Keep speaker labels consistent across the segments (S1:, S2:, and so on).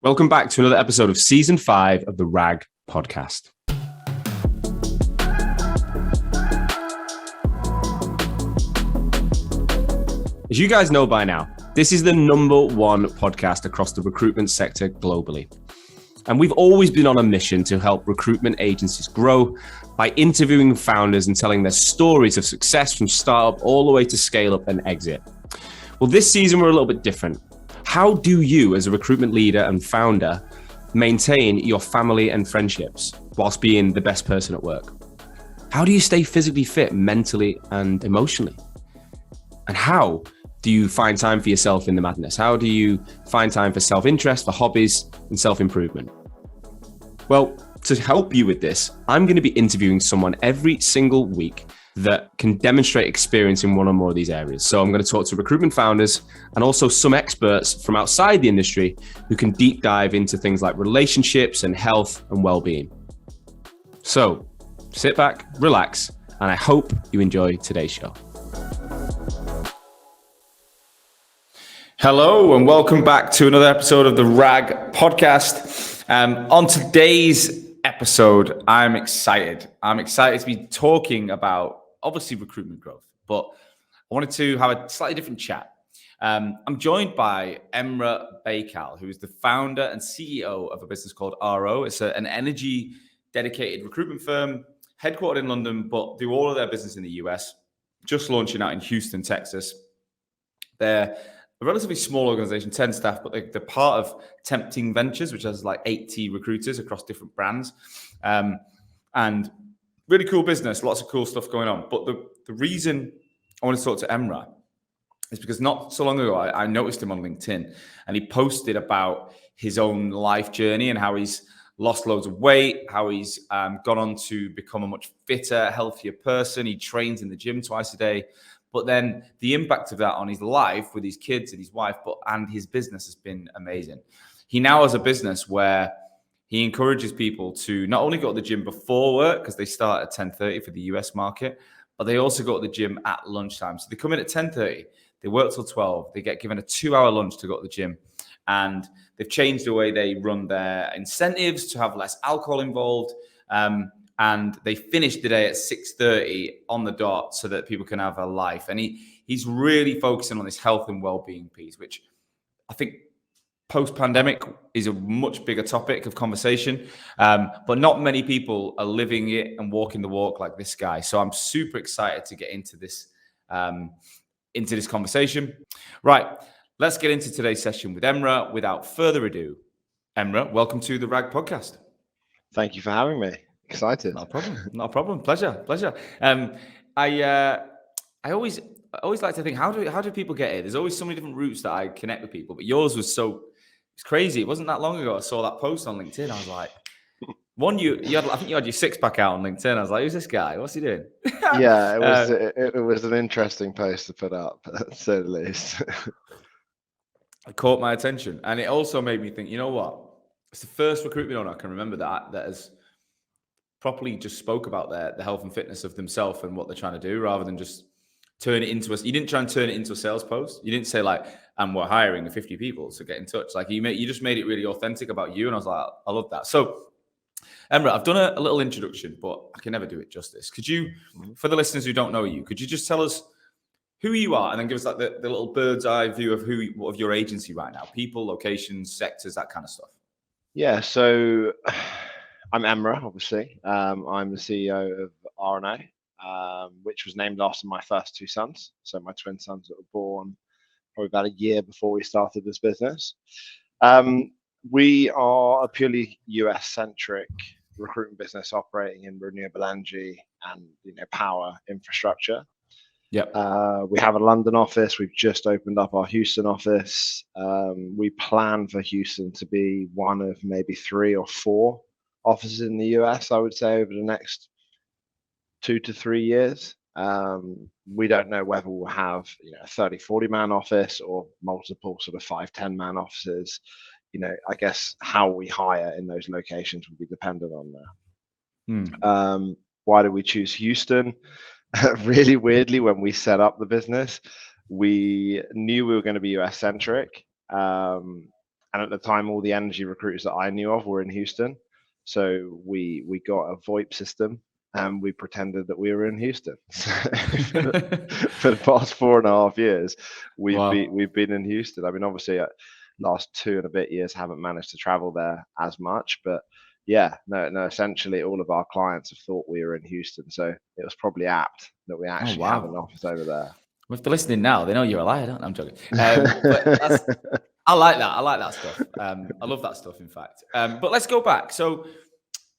S1: Welcome back to another episode of Season 5 of the RAG podcast. As you guys know by now, this is the #1 podcast across the recruitment sector globally. And we've always been on a mission to help recruitment agencies grow by interviewing founders and telling their stories of success from startup all the way to scale up and exit. Well, this season we're a little bit different. How do you, as a recruitment leader and founder, maintain your family and friendships whilst being the best person at work? How do you stay physically fit mentally and emotionally? And how do you find time for yourself in the madness? How do you find time for self-interest, for hobbies, and self-improvement? Well, to help you with this, I'm going to be interviewing someone every single week that can demonstrate experience in one or more of these areas. So I'm going to talk to recruitment founders and also some experts from outside the industry who can deep dive into things like relationships and health and well-being. So sit back, relax, and I hope you enjoy today's show. Hello, and welcome back to another episode of the RAG podcast. On today's episode, I'm excited. I'm excited to be talking about obviously recruitment growth, but I wanted to have a slightly different chat. I'm joined by Emrah Baykal, who is the founder and CEO of a business called RO. It's an energy dedicated recruitment firm headquartered in London, but do all of their business in the US, just launching out in Houston, Texas. They're a relatively small organization, 10 staff, but they're part of Tempting Ventures, which has like 80 recruiters across different brands. And really cool business, lots of cool stuff going on. But the reason I want to talk to Emrah is because not so long ago, I noticed him on LinkedIn and he posted about his own life journey and how he's lost loads of weight, how he's gone on to become a much fitter, healthier person. He trains in the gym twice a day. But then the impact of that on his life with his kids and his wife, and his business has been amazing. He now has a business where he encourages people to not only go to the gym before work, because they start at 10:30 for the US market, but they also go to the gym at lunchtime. So they come in at 10:30, they work till 12, they get given a 2-hour lunch to go to the gym. And they've changed the way they run their incentives to have less alcohol involved. And they finish the day at 6:30 on the dot so that people can have a life. And he's really focusing on this health and well-being piece, which I think post-pandemic is a much bigger topic of conversation. But not many people are living it and walking the walk like this guy. So I'm super excited to get into this conversation. Right, let's get into today's session with Emrah. Without further ado, Emrah, welcome to the RAG podcast.
S2: Thank you for having me. Excited.
S1: Not a problem. Pleasure. I always like to think, how do people get here? There's always so many different routes that I connect with people, but yours was it's crazy. It wasn't that long ago I saw that post on LinkedIn. I was like, I think you had your six-pack out on LinkedIn. I was like, who's this guy? What's he doing?
S2: Yeah, it was an interesting post to put up, to say the least.
S1: It caught my attention, and it also made me think, you know what? It's the first recruitment owner I can remember that has properly just spoke about the health and fitness of themselves and what they're trying to do, rather than just turn it into you didn't try and turn it into a sales post. You didn't say like, and we're hiring 50 people, so get in touch. Like you just made it really authentic about you. And I was like, I love that. So Emrah, I've done a little introduction, but I can never do it justice. Could you, for the listeners who don't know you, could you just tell us who you are and then give us like the little bird's eye view of of your agency right now, people, locations, sectors, that kind of stuff?
S2: Yeah, so I'm Emrah, obviously. I'm the CEO of RNA, which was named after my first two sons. So my twin sons that were born probably about a year before we started this business. We are a purely US-centric recruitment business operating in renewable energy and power infrastructure.
S1: Yep.
S2: We have a London office. We've just opened up our Houston office. We plan for Houston to be one of maybe 3 or 4 offices in the US, I would say, over the next 2 to 3 years. We don't know whether we'll have a 30, 40 man office or multiple sort of 5, 10 man offices. I guess how we hire in those locations will be dependent on that. Why did we choose Houston? Really weirdly, when we set up the business, we knew we were going to be US centric. And at the time, all the energy recruiters that I knew of were in Houston. So we got a VoIP system and we pretended that we were in Houston. So for the past 4.5 years, we've been in Houston. I mean, obviously, last 2 and a bit years haven't managed to travel there as much, but yeah, no. Essentially, all of our clients have thought we were in Houston, so it was probably apt that we actually have an office over there.
S1: Well, if they're listening now, they know you're a liar, don't they? I'm joking. But I like that. I like that stuff. I love that stuff, in fact. But let's go back. So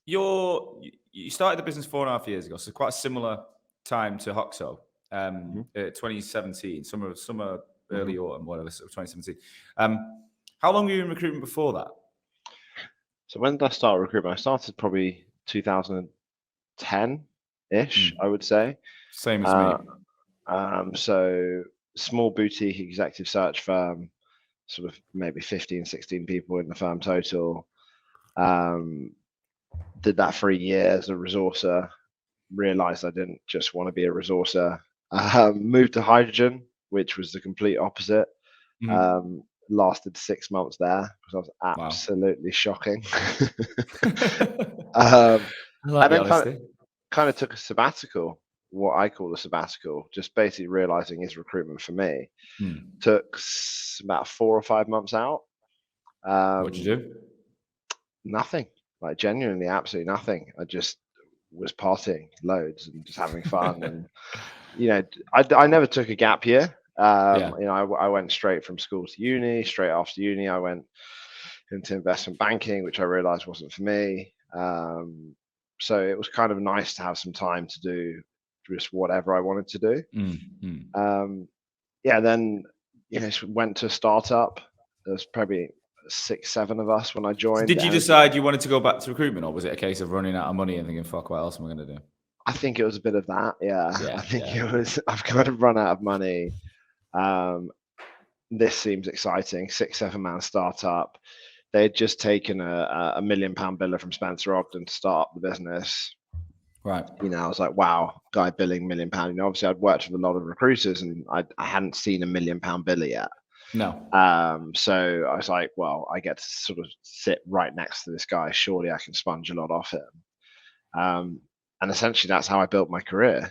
S1: you started the business 4.5 years ago, so quite a similar time to Hoxo, 2017, summer, early autumn, whatever, so 2017. How long were you in recruitment before that?
S2: So when did I start recruitment? I started probably 2010-ish, I would say.
S1: Same as me.
S2: So small boutique executive search firm, sort of maybe 15, 16 people in the firm total. Did that for a year as a resourcer. Realized I didn't just want to be a resourcer. Moved to hydrogen, which was the complete opposite. Lasted 6 months there because I was absolutely shocking.
S1: I like
S2: and then kind of took a sabbatical, what I call a sabbatical, just basically realizing is recruitment for me. Took about 4 or 5 months out.
S1: What'd you do?
S2: Nothing, like genuinely, absolutely nothing. I just was partying loads and just having fun. And I never took a gap year. I went straight from school to uni. Straight after uni, I went into investment banking, which I realized wasn't for me. So it was kind of nice to have some time to do just whatever I wanted to do. Then went to a startup. There was probably 6, 7 of us when I joined.
S1: So did you decide you wanted to go back to recruitment, or was it a case of running out of money and thinking, fuck, what else am I going to do?
S2: I think it was a bit of that. I think it was, I've kind of run out of money. This seems exciting. 6, 7 man startup. They had just taken a £1 million biller from Spencer Ogden to start up the business.
S1: Right.
S2: I was like, wow, guy billing £1 million. Obviously I'd worked with a lot of recruiters and I hadn't seen a £1 million biller yet.
S1: No.
S2: So I was like, well, I get to sort of sit right next to this guy. Surely I can sponge a lot off him. And essentially that's how I built my career.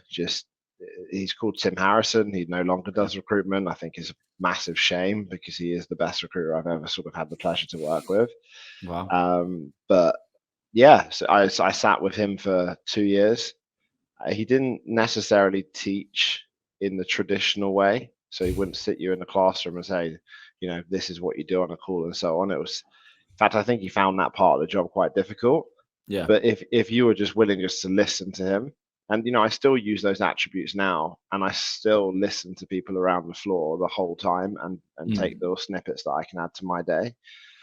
S2: He's called Tim Harrison. He no longer does recruitment. I think it's a massive shame because he is the best recruiter I've ever sort of had the pleasure to work with.
S1: Wow.
S2: But yeah, so I sat with him for 2 years. He didn't necessarily teach in the traditional way. So he wouldn't sit you in the classroom and say, this is what you do on a call and so on. It was, in fact, I think he found that part of the job quite difficult.
S1: Yeah.
S2: But if you were just willing just to listen to him, and I still use those attributes now, and I still listen to people around the floor the whole time and take little snippets that I can add to my day.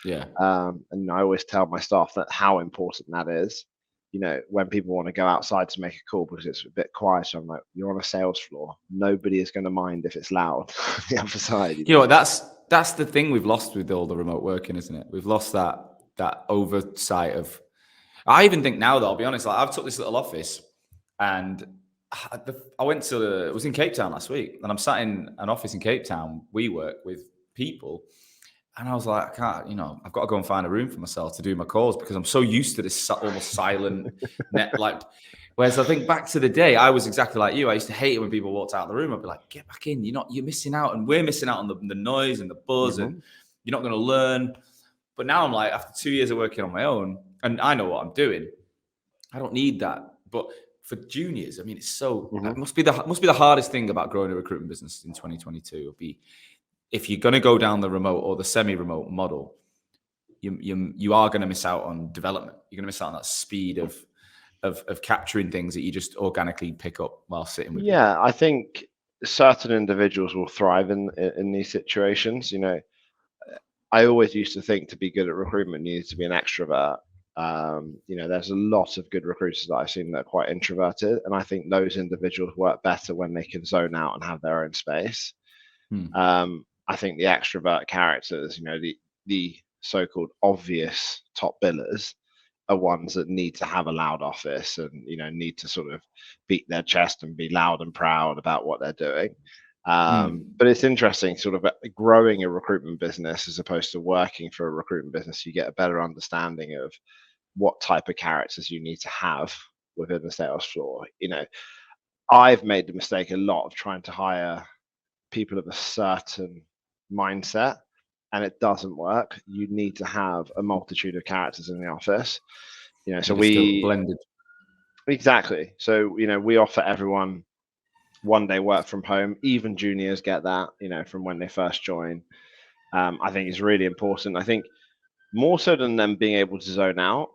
S1: Yeah.
S2: And I always tell my staff that how important that is. When people want to go outside to make a call because it's a bit quieter, I'm like, you're on a sales floor. Nobody is going to mind if it's loud on the other side.
S1: That's the thing we've lost with all the remote working, isn't it? We've lost that oversight of. I even think now, though, I'll be honest, like I've took this little office and I was in Cape Town last week and I'm sat in an office in Cape Town. We work with people. And I was like, I can't, I've got to go and find a room for myself to do my calls because I'm so used to this almost silent net. Whereas I think back to the day, I was exactly like you. I used to hate it when people walked out of the room. I'd be like, get back in. You're missing out. And we're missing out on the noise and the buzz and you're not going to learn. But now I'm like, after 2 years of working on my own and I know what I'm doing, I don't need that. But for juniors, I mean, it's so, it must be the hardest thing about growing a recruitment business in 2022 would be, if you're going to go down the remote or the semi-remote model, you are going to miss out on development. You're going to miss out on that speed of capturing things that you just organically pick up while sitting with.
S2: Yeah, I think certain individuals will thrive in these situations. I always used to think to be good at recruitment, you need to be an extrovert. There's a lot of good recruiters that I've seen that are quite introverted, and I think those individuals work better when they can zone out and have their own space. I think the extrovert characters, the so-called obvious top billers are ones that need to have a loud office and, need to sort of beat their chest and be loud and proud about what they're doing. But it's interesting, sort of growing a recruitment business as opposed to working for a recruitment business. You get a better understanding of what type of characters you need to have within the sales floor. I've made the mistake a lot of trying to hire people of a certain mindset, and it doesn't work. You need to have a multitude of characters in the office. So
S1: still blended.
S2: Exactly. So we offer everyone 1 day work from home. Even juniors get that, from when they first join. I think it's really important. I think more so than them being able to zone out,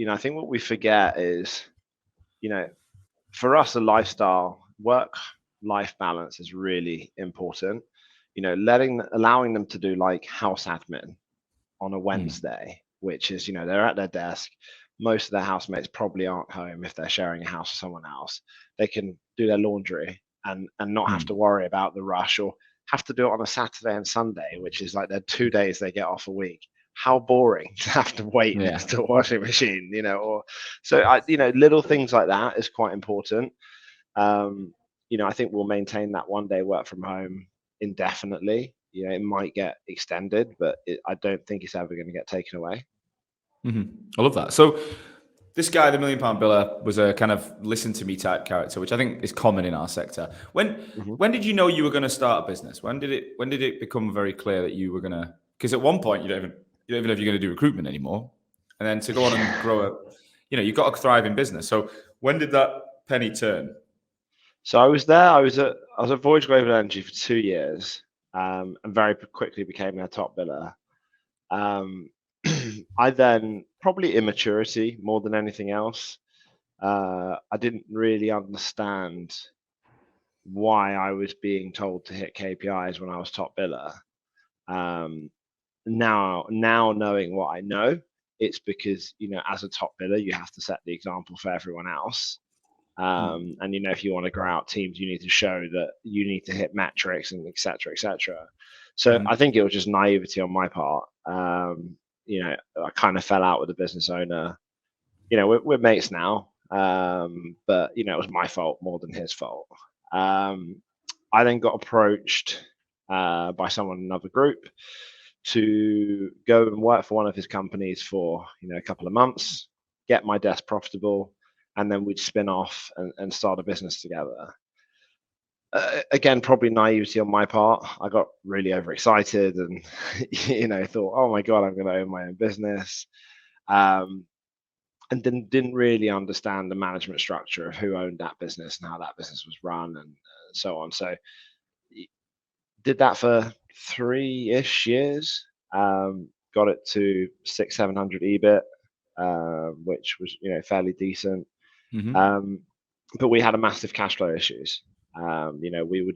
S2: I think what we forget is, for us, a work-life balance is really important. Allowing them to do like house admin on a Wednesday, which is, they're at their desk. Most of their housemates probably aren't home if they're sharing a house with someone else. They can do their laundry and not have to worry about the rush, or have to do it on a Saturday and Sunday, which is like their 2 days they get off a week. How boring to have to wait next to a washing machine, little things like that is quite important. I think we'll maintain that 1 day work from home indefinitely. It might get extended, but I don't think it's ever going to get taken away.
S1: I love that. So this guy, the £1 Million Biller, was a kind of listen to me type character, which I think is common in our sector. When did you know you were going to start a business? When did it become very clear that you were going to? Because at one point you don't even know if you're going to do recruitment anymore, and then to go on and grow you've got a thriving business. So when did that penny turn?
S2: So I was there. I was at Voyage Global Energy for 2 years, and very quickly became their top biller. I then, probably immaturity more than anything else, I didn't really understand why I was being told to hit KPIs when I was top biller. Now knowing what I know, it's because, as a top biller, you have to set the example for everyone else. And if you want to grow out teams, you need to show that you need to hit metrics and et cetera, et cetera. So I think it was just naivety on my part. I kind of fell out with the business owner. We're mates now, but it was my fault more than his fault. I then got approached by someone in another group to go and work for one of his companies for a couple of months, get my desk profitable, and then we'd spin off and start a business together. Again, probably naivety on my part. I got really overexcited and thought, oh my god, I'm going to own my own business, and then didn't really understand the management structure of who owned that business and how that business was run and so on. So did that for 3-ish years. Got it to 600-700 EBIT, which was fairly decent. But we had a massive cash flow issues. We were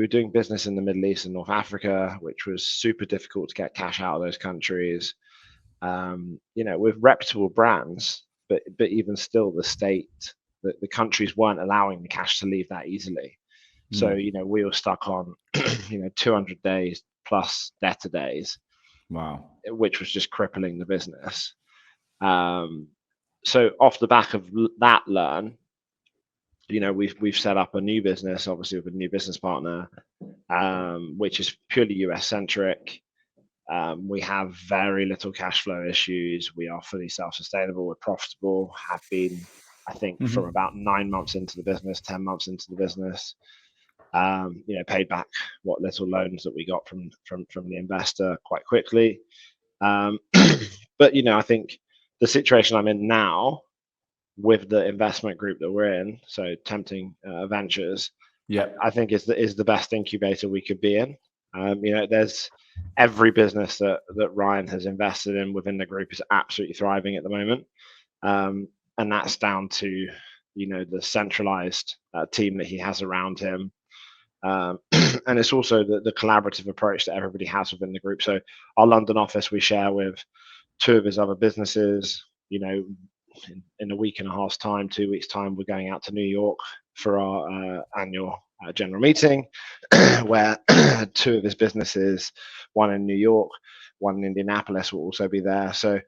S2: doing business in the Middle East and North Africa, which was super difficult to get cash out of those countries. With reputable brands, but even still, the countries weren't allowing the cash to leave that easily. So we were stuck on 200 days plus debtor days.
S1: Wow,
S2: which was just crippling the business. So off the back of that learn, we've set up a new business, obviously with a new business partner, which is purely US centric. We have very little cash flow issues. We are fully self-sustainable. We're profitable. Have been, I think, from about 9 months into the business, 10 months into the business. Paid back what little loans that we got from the investor quite quickly. But I think the situation I'm in now with the investment group that we're in, so Tempting Ventures, I think is the best incubator we could be in. There's every business that Ryan has invested in within the group is absolutely thriving at the moment, and that's down to the centralized team that he has around him. And it's also the collaborative approach that everybody has within the group. So our London office, we share with 2 of his other businesses. In a week and a half's time, 2 weeks' time, we're going out to New York for our annual general meeting, where 2 of his businesses, one in New York, one in Indianapolis, will also be there. So,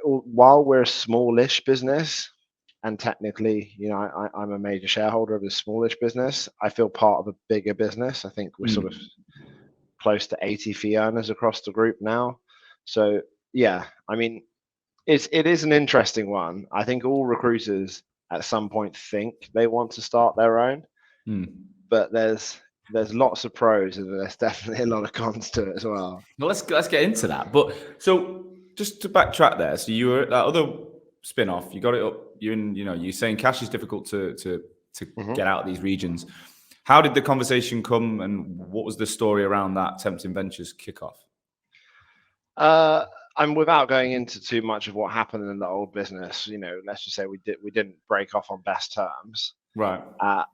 S2: while we're a smallish business, and technically, I'm a major shareholder of this smallish business. I feel part of a bigger business. I think we're sort of close to 80 fee earners across the group now. So yeah, I mean, it is an interesting one. I think all recruiters at some point think they want to start their own, but there's lots of pros and there's definitely a lot of cons to it as well.
S1: Well, let's get into that. But so just to backtrack there, so you were at that other spin-off, you got it up. You're saying cash is difficult to get out of these regions. How did the conversation come, and what was the story around that Tempting Ventures kickoff?
S2: And without going into too much of what happened in the old business, let's just say we didn't break off on best terms,
S1: right?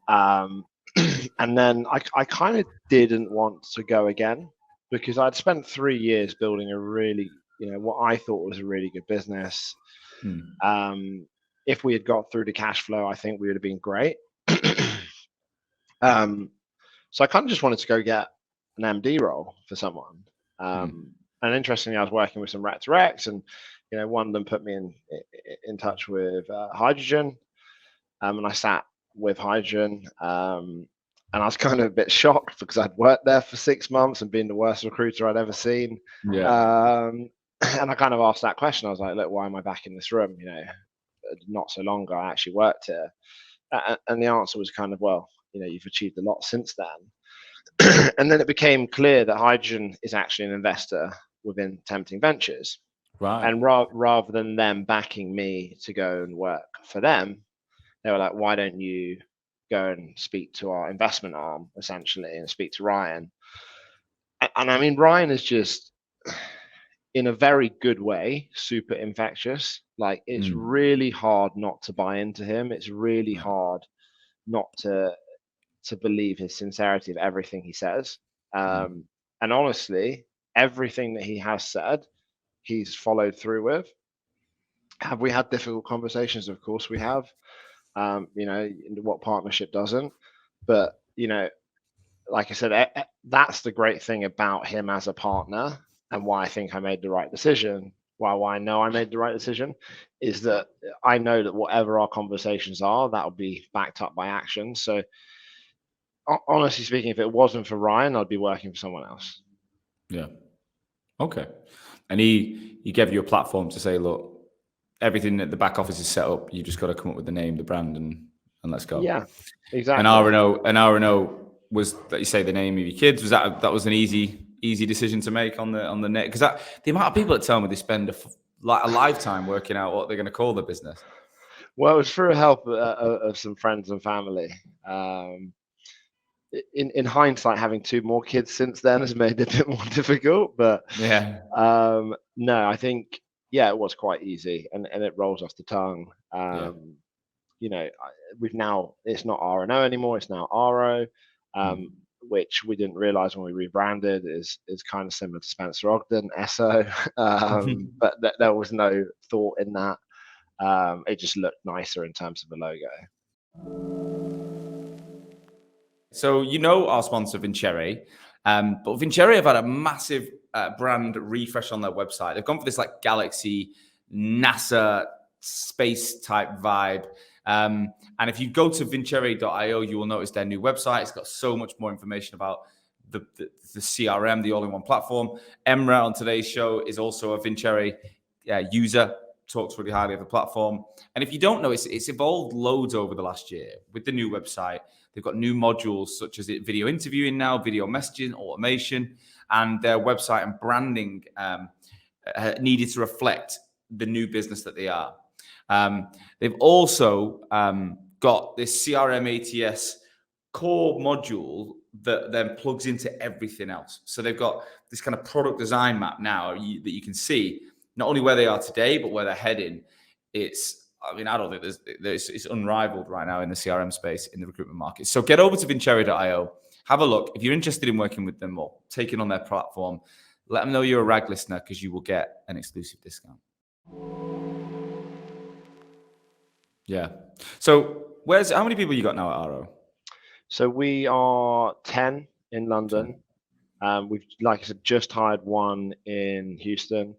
S2: And then I kind of didn't want to go again because I'd spent 3 years building a really, what I thought was a really good business. If we had got through to cash flow, I think we would have been great. So I kind of just wanted to go get an MD role for someone. And interestingly, I was working with some rec to recs, and one of them put me in touch with Hydrogen, and I sat with Hydrogen, and I was kind of a bit shocked because I'd worked there for 6 months and been the worst recruiter I'd ever seen. And I kind of asked that question. I was like, look, why am I back in this room? Not so long ago, I actually worked here. And the answer was kind of, well, you've achieved a lot since then. And then it became clear that Hydrogen is actually an investor within Tempting Ventures.
S1: Right.
S2: And rather than them backing me to go and work for them, they were like, why don't you go and speak to our investment arm, essentially, and speak to Ryan? And I mean, Ryan is just, in a very good way, super infectious. Like, it's really hard not to buy into him. It's really hard not to believe his sincerity of everything he says. And honestly, everything that he has said, he's followed through with. Have we had difficult conversations? Of course we have. What partnership doesn't? But, like I said, that's the great thing about him as a partner, and why I think I made the right decision. Why I know I made the right decision is that I know that whatever our conversations are, that will be backed up by action. So honestly speaking, if it wasn't for Ryan, I'd be working for someone else.
S1: Yeah. Okay. And he gave you a platform to say, look, everything at the back office is set up. You just got to come up with the name, the brand, and let's go.
S2: Yeah, exactly.
S1: And R&O was, that you say the name of your kids. Was that was an easy decision to make on the net? Because the amount of people that tell me they spend a lifetime working out what they're going to call the business.
S2: Well, it was through help of some friends and family. In hindsight, having 2 more kids since then has made it a bit more difficult. But no, I think, it was quite easy, and it rolls off the tongue. We've now, it's not R&O anymore, it's now RO, which we didn't realize when we rebranded is kind of similar to Spencer Ogden, SO. But there was no thought in that. It just looked nicer in terms of the logo.
S1: So our sponsor Vincere, but Vincere have had a massive brand refresh on their website. They've gone for this like Galaxy, NASA, space type vibe. And if you go to vincere.io, you will notice their new website. It's got so much more information about the CRM, the all-in-one platform. Emrah on today's show is also a Vincere user. Talks really highly of the platform. And if you don't know, it's evolved loads over the last year with the new website. They've got new modules such as video interviewing now, video messaging, automation, and their website and branding needed to reflect the new business that they are. They've also got this CRM ATS core module that then plugs into everything else. So they've got this kind of product design map now that you can see not only where they are today, but where they're heading. I don't think it's unrivaled right now in the CRM space in the recruitment market. So get over to vincere.io, have a look. If you're interested in working with them or taking on their platform, let them know you're a RAG listener because you will get an exclusive discount. Yeah. So how many people you got now at RO?
S2: So we are 10 in London. We've, like I said, just hired one in Houston.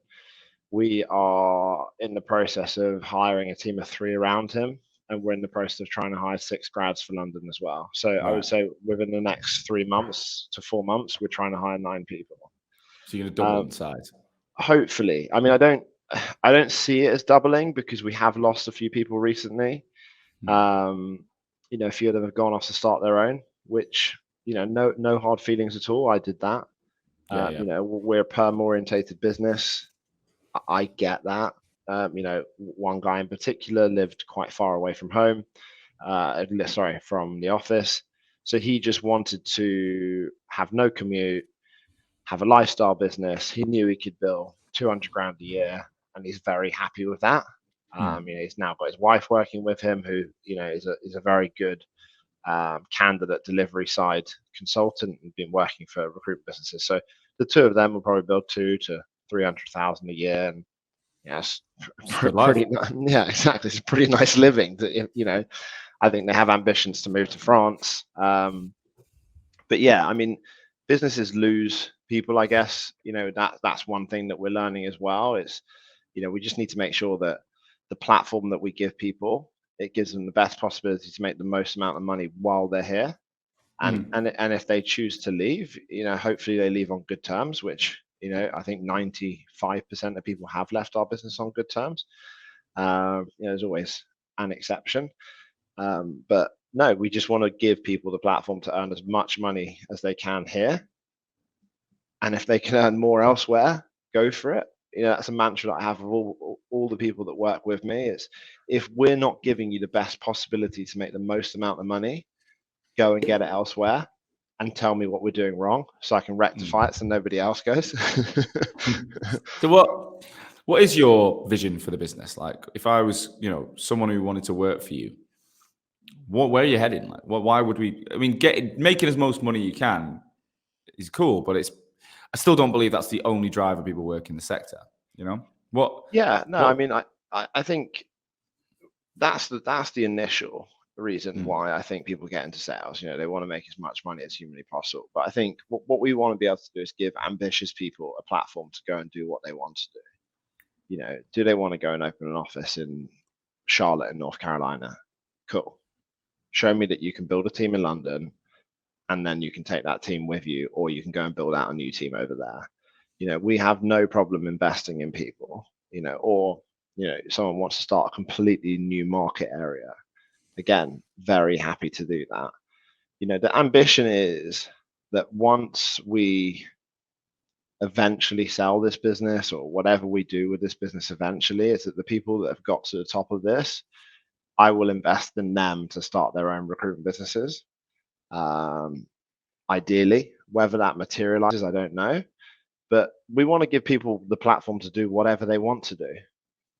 S2: We are in the process of hiring a team of 3 around him. and we're in the process of trying to hire 6 grads for London as well. So I would
S1: Right.
S2: say within the next 3 months to 4 months, we're trying to hire 9 people.
S1: So you're going to double in size.
S2: Hopefully. I mean, I don't see it as doubling because we have lost a few people recently. A few of them have gone off to start their own, which, no hard feelings at all. I did that.
S1: Yeah.
S2: We're a perm orientated business. I get that. One guy in particular lived quite far away from home, from the office. So he just wanted to have no commute, have a lifestyle business. He knew he could bill 200 grand a year, and he's very happy with that. He's now got his wife working with him, who is a very good candidate delivery side consultant and been working for recruitment businesses. So the two of them will probably build 200,000 to 300,000 a year, and yes, pretty. Yeah, exactly. It's a pretty nice living. I think they have ambitions to move to France. But yeah, I mean, businesses lose people, I guess. That's one thing that we're learning as well. It's, we just need to make sure that the platform that we give people, it gives them the best possibility to make the most amount of money while they're here. And if they choose to leave, hopefully they leave on good terms, which, I think 95% of people have left our business on good terms. There's always an exception. But no, we just want to give people the platform to earn as much money as they can here. And if they can earn more elsewhere, go for it. That's a mantra that I have of all the people that work with me. It's, if we're not giving you the best possibility to make the most amount of money, go and get it elsewhere and tell me what we're doing wrong so I can rectify it so nobody else goes.
S1: So what is your vision for the business? Like, if I was, someone who wanted to work for you, where are you heading? Like, why would we? I mean, making as most money you can is cool, but I still don't believe that's the only driver people work in the sector. What?
S2: Yeah, no,
S1: what,
S2: I mean, I think that's the initial reason why I think people get into sales. They want to make as much money as humanly possible. But I think what we want to be able to do is give ambitious people a platform to go and do what they want to do. Do they want to go and open an office in Charlotte in North Carolina? Cool. Show me that you can build a team in London, and then you can take that team with you, or you can go and build out a new team over there. We have no problem investing in people, or someone wants to start a completely new market area. Again, very happy to do that. The ambition is that once we eventually sell this business, or whatever we do with this business eventually, is that the people that have got to the top of this, I will invest in them to start their own recruitment businesses. Ideally, whether that materializes, I don't know. But we want to give people the platform to do whatever they want to do.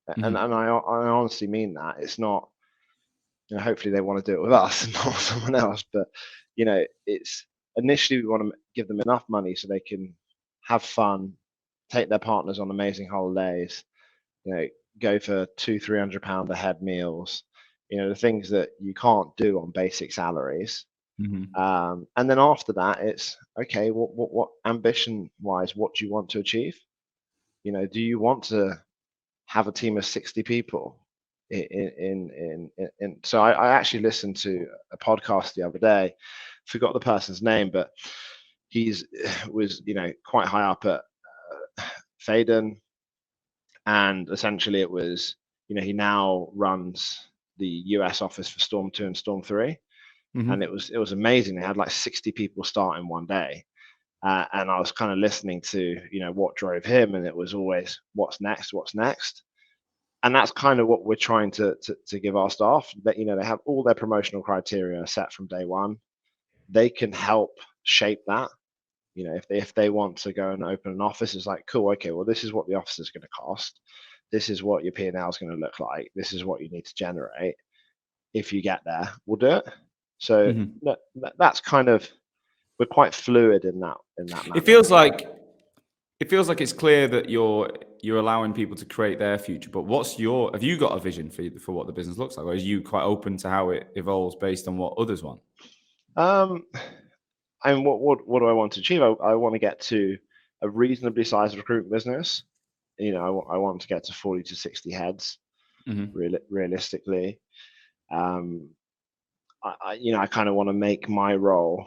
S2: And I honestly mean that. It's not, hopefully they want to do it with us and not with someone else. But, it's initially we want to give them enough money so they can have fun, take their partners on amazing holidays, go for £200-300 a head meals, the things that you can't do on basic salaries. And then after that, it's okay. What ambition wise, what do you want to achieve? Do you want to have a team of 60 people? So I actually listened to a podcast the other day. Forgot the person's name, but was quite high up at Faden, and essentially it was he now runs the US office for Storm 2 and Storm 3. And it was amazing. They had like 60 people start in one day, and I was kind of listening to what drove him, and it was always what's next. And that's kind of what we're trying to give our staff, that they have all their promotional criteria set from day one. They can help shape that. If they want to go and open an office, it's like, cool, okay, well, this is what the office is going to cost, this is what your P&L is going to look like, this is what you need to generate. If you get there, we'll do it. So that's kind of, we're quite fluid in that manner.
S1: It feels like it's clear that you're allowing people to create their future. But have you got a vision for what the business looks like, or are you quite open to how it evolves based on what others want?
S2: And what do I want to achieve? I want to get to a reasonably sized recruitment business. I want to get to 40 to 60 heads, realistically. I kind of want to make my role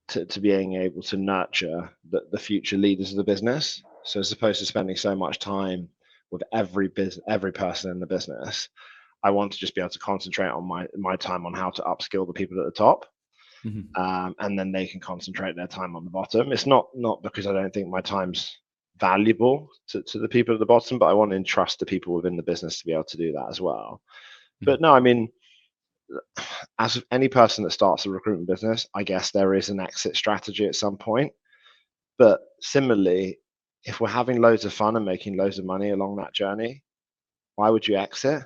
S2: to being able to nurture the future leaders of the business. So as opposed to spending so much time with every person in the business, I want to just be able to concentrate on my time on how to upskill the people at the top. And then they can concentrate their time on the bottom. It's not because I don't think my time's valuable to the people at the bottom, but I want to entrust the people within the business to be able to do that as well. But no, I mean, as any person that starts a recruitment business, I guess there is an exit strategy at some point. But similarly, if we're having loads of fun and making loads of money along that journey, why would you exit?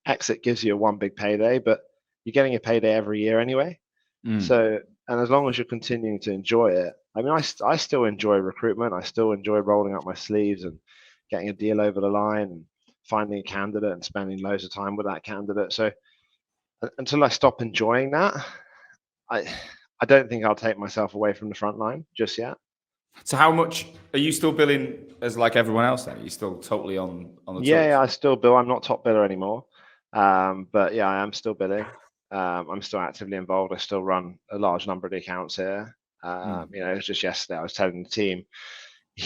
S2: Exit gives you a one big payday, but you're getting a payday every year anyway. So, and as long as you're continuing to enjoy it, I mean, I still enjoy recruitment. I still enjoy rolling up my sleeves and getting a deal over the line and finding a candidate and spending loads of time with that candidate. So until I stop enjoying that, I don't think I'll take myself away from the front line just yet.
S1: So how much are you still billing as like everyone else then? Are you still totally on the
S2: Yeah, I still bill. I'm not top biller anymore. But yeah, I am still billing. I'm still actively involved. I still run a large number of the accounts here. It was just yesterday I was telling the team,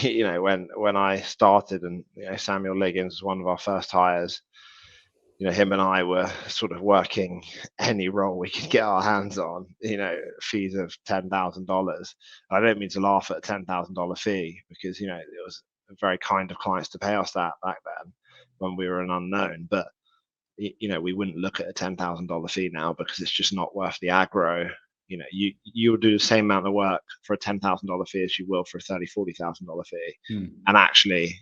S2: when I started, and Samuel Liggins was one of our first hires. Him and I were sort of working any role we could get our hands on, fees of $10,000. I don't mean to laugh at a $10,000 fee because, it was very kind of clients to pay us that back then when we were an unknown. But, we wouldn't look at a $10,000 fee now because it's just not worth the aggro. You will do the same amount of work for a $10,000 fee as you will for a $40,000 fee. And actually,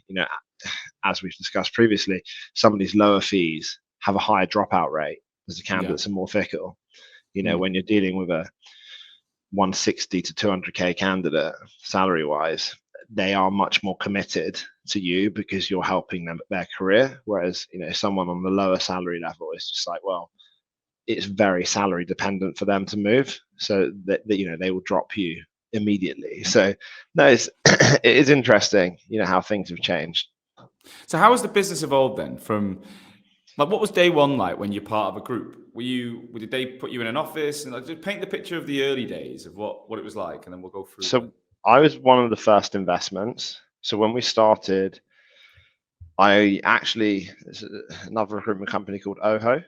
S2: as we've discussed previously, some of these lower fees have a higher dropout rate as the candidates are more fickle. When you're dealing with a 160 to 200k candidate salary wise, they are much more committed to you because you're helping them at their career. Whereas, someone on the lower salary level is just like, well, it's very salary dependent for them to move. So that they will drop you immediately. So no, it is interesting, how things have changed.
S1: So how has the business evolved then from, like, what was day one like when you're part of a group? Did they put you in an office and just paint the picture of the early days of what it was like, and then we'll go through.
S2: So I was one of the first investments. So when we started, there's another recruitment company called Oho,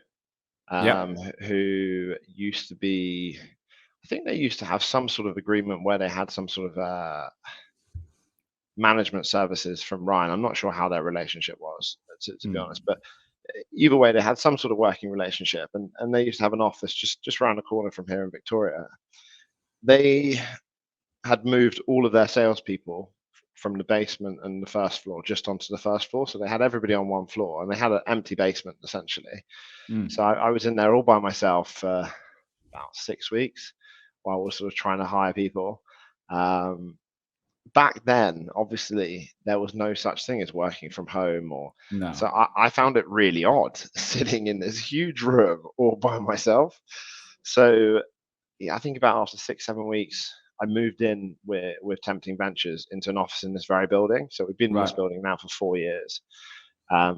S2: who used to be, I think they used to have some sort of agreement where they had some sort of management services from Ryan. I'm not sure how their relationship was, to be honest, but either way, they had some sort of working relationship, and they used to have an office just around the corner from here in Victoria. They had moved all of their salespeople from the basement and the first floor just onto the first floor. So they had everybody on one floor, and they had an empty basement essentially. So I was in there all by myself for about 6 weeks while we're sort of trying to hire people. Back then, obviously, there was no such thing as working from home, so I found it really odd sitting in this huge room all by myself. So I think about after 6-7 weeks, I moved in with Tempting Ventures into an office in this very building. So we've been in this building now for 4 years.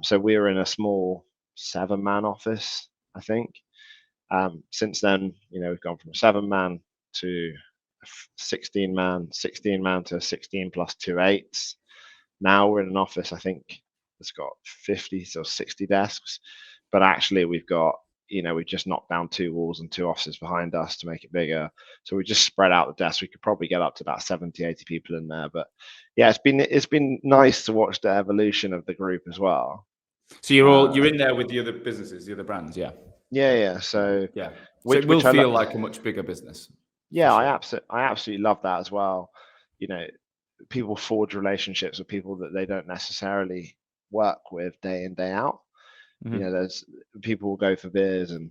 S2: So we were in a small 7-man office, I think. Since then, we've gone from a 7-man to 16 man to 16 plus 2 8s. Now we're in an office, I think it's got 50 or 60 desks, but actually we've just knocked down 2 walls and 2 offices behind us to make it bigger. So we just spread out the desks. We could probably get up to about 70, 80 people in there. But yeah, it's been nice to watch the evolution of the group as well.
S1: So you're in there with the other businesses, the other brands,
S2: Yeah. So
S1: so it will feel like a much bigger business.
S2: Yeah, sure. I absolutely love that as well. People forge relationships with people that they don't necessarily work with day in, day out. There's people will go for beers and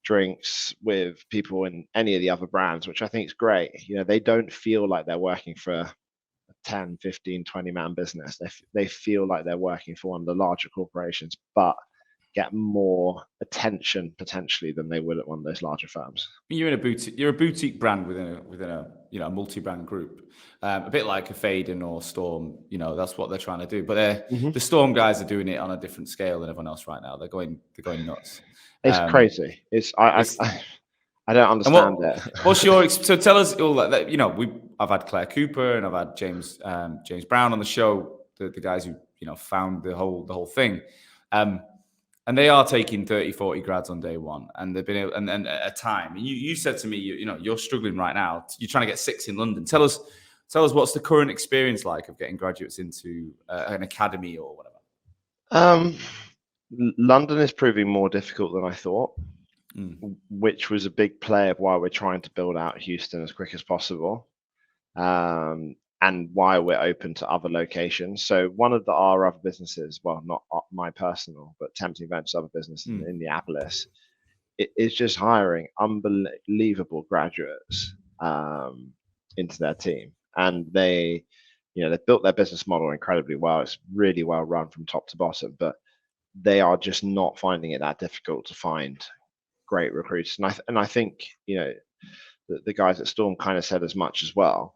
S2: drinks with people in any of the other brands, which I think is great. They don't feel like they're working for a 10, 15, 20 man business. They feel like they're working for one of the larger corporations, but get more attention potentially than they would at one of those larger firms.
S1: You're a boutique brand within a multi-brand group, a bit like a Faden or Storm. That's what they're trying to do. But the Storm guys are doing it on a different scale than everyone else right now. They're going nuts.
S2: It's crazy. I don't
S1: And
S2: understand it.
S1: what's your so tell us all that I've had Claire Cooper and I've had James Brown on the show, the guys who found the whole thing. And they are taking 30, 40 grads on day one, and they've been and at a time. And you said to me, you're struggling right now. You're trying to get 6 in London. Tell us what's the current experience like of getting graduates into an academy or whatever.
S2: London is proving more difficult than I thought, which was a big play of why we're trying to build out Houston as quick as possible. And why we're open to other locations. So one of our other businesses, well, not my personal, but Tempting Ventures other business in Indianapolis, it is just hiring unbelievable graduates into their team. And they built their business model incredibly well. It's really well run from top to bottom, but they are just not finding it that difficult to find great recruiters. And I think, the guys at Storm kind of said as much as well.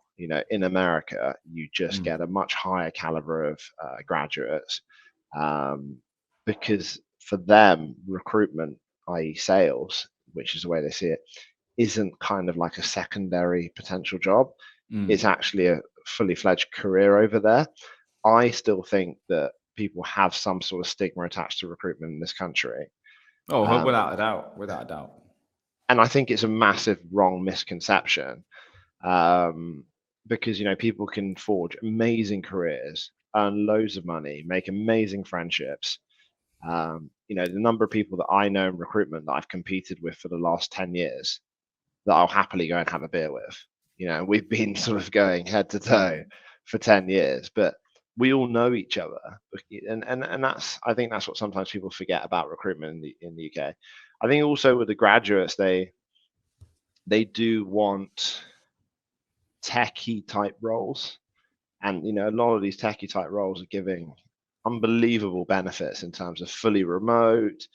S2: In America, you just get a much higher caliber of graduates because for them, recruitment, i.e. sales, which is the way they see it, isn't kind of like a secondary potential job. It's actually a fully fledged career over there. I still think that people have some sort of stigma attached to recruitment in this country.
S1: Oh, without a doubt.
S2: And I think it's a massive wrong misconception. Because people can forge amazing careers, earn loads of money, make amazing friendships. The number of people that I know in recruitment that I've competed with for the last 10 years that I'll happily go and have a beer with. We've been sort of going head to toe for 10 years, but we all know each other. And I think that's what sometimes people forget about recruitment in the UK. I think also with the graduates, they do want techie type roles, and a lot of these techie type roles are giving unbelievable benefits in terms of fully remote,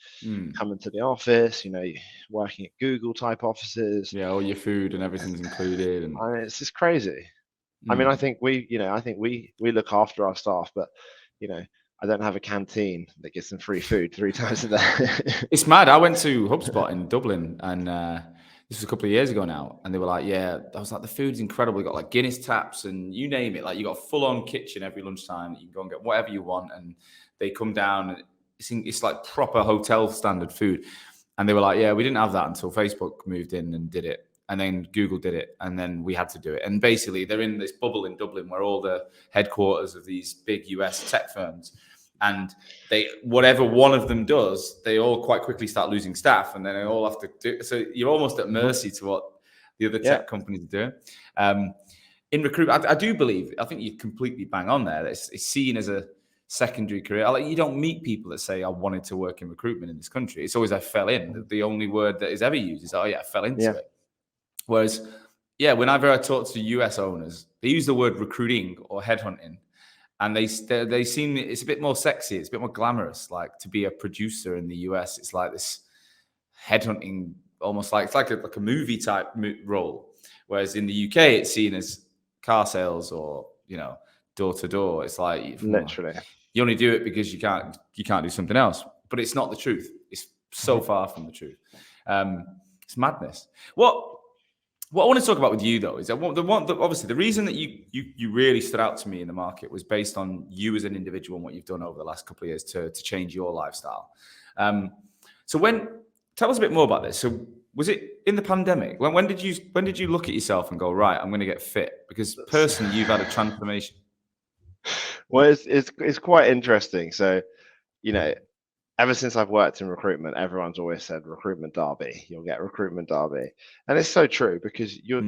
S2: coming to the office, working at Google type offices.
S1: Yeah, all your food and everything's included, and
S2: it's just crazy. I mean, I think we look after our staff, but I don't have a canteen that gives them free food 3 times a day.
S1: It's mad. I went to HubSpot in Dublin, and this was a couple of years ago now, and they were like, I was like, the food's incredible. You got like Guinness taps and you name it. Like you got a full-on kitchen every lunchtime. You can go and get whatever you want, and they come down, and it's like proper hotel standard food. And they were like, we didn't have that until Facebook moved in and did it. And then Google did it, and then we had to do it. And basically, they're in this bubble in Dublin where all the headquarters of these big US tech firms, and whatever one of them does, they all quite quickly start losing staff, and then they all have to do. So you're almost at mercy to what the other tech companies are doing. In recruitment, I do believe, I think you completely bang on there. It's seen as a secondary career. You don't meet people that say, I wanted to work in recruitment in this country. It's always I fell in. The only word that is ever used is, I fell into it. Whereas, whenever I talk to US owners, they use the word recruiting or headhunting, and they seem, it's a bit more sexy, it's a bit more glamorous. Like to be a producer in the US, it's like this headhunting, almost like it's like a movie type role. Whereas in the UK, it's seen as car sales or door to door. It's like
S2: literally
S1: you only do it because you can't do something else. But it's not the truth. It's so far from the truth. It's madness. What I want to talk about with you, though, is that obviously the reason that you really stood out to me in the market was based on you as an individual and what you've done over the last couple of years to change your lifestyle. So tell us a bit more about this. So was it in the pandemic? When did you look at yourself and go, right, I'm going to get fit? Because personally, you've had a transformation.
S2: Well, it's quite interesting. So, ever since I've worked in recruitment, everyone's always said recruitment derby. You'll get recruitment derby, and it's so true because you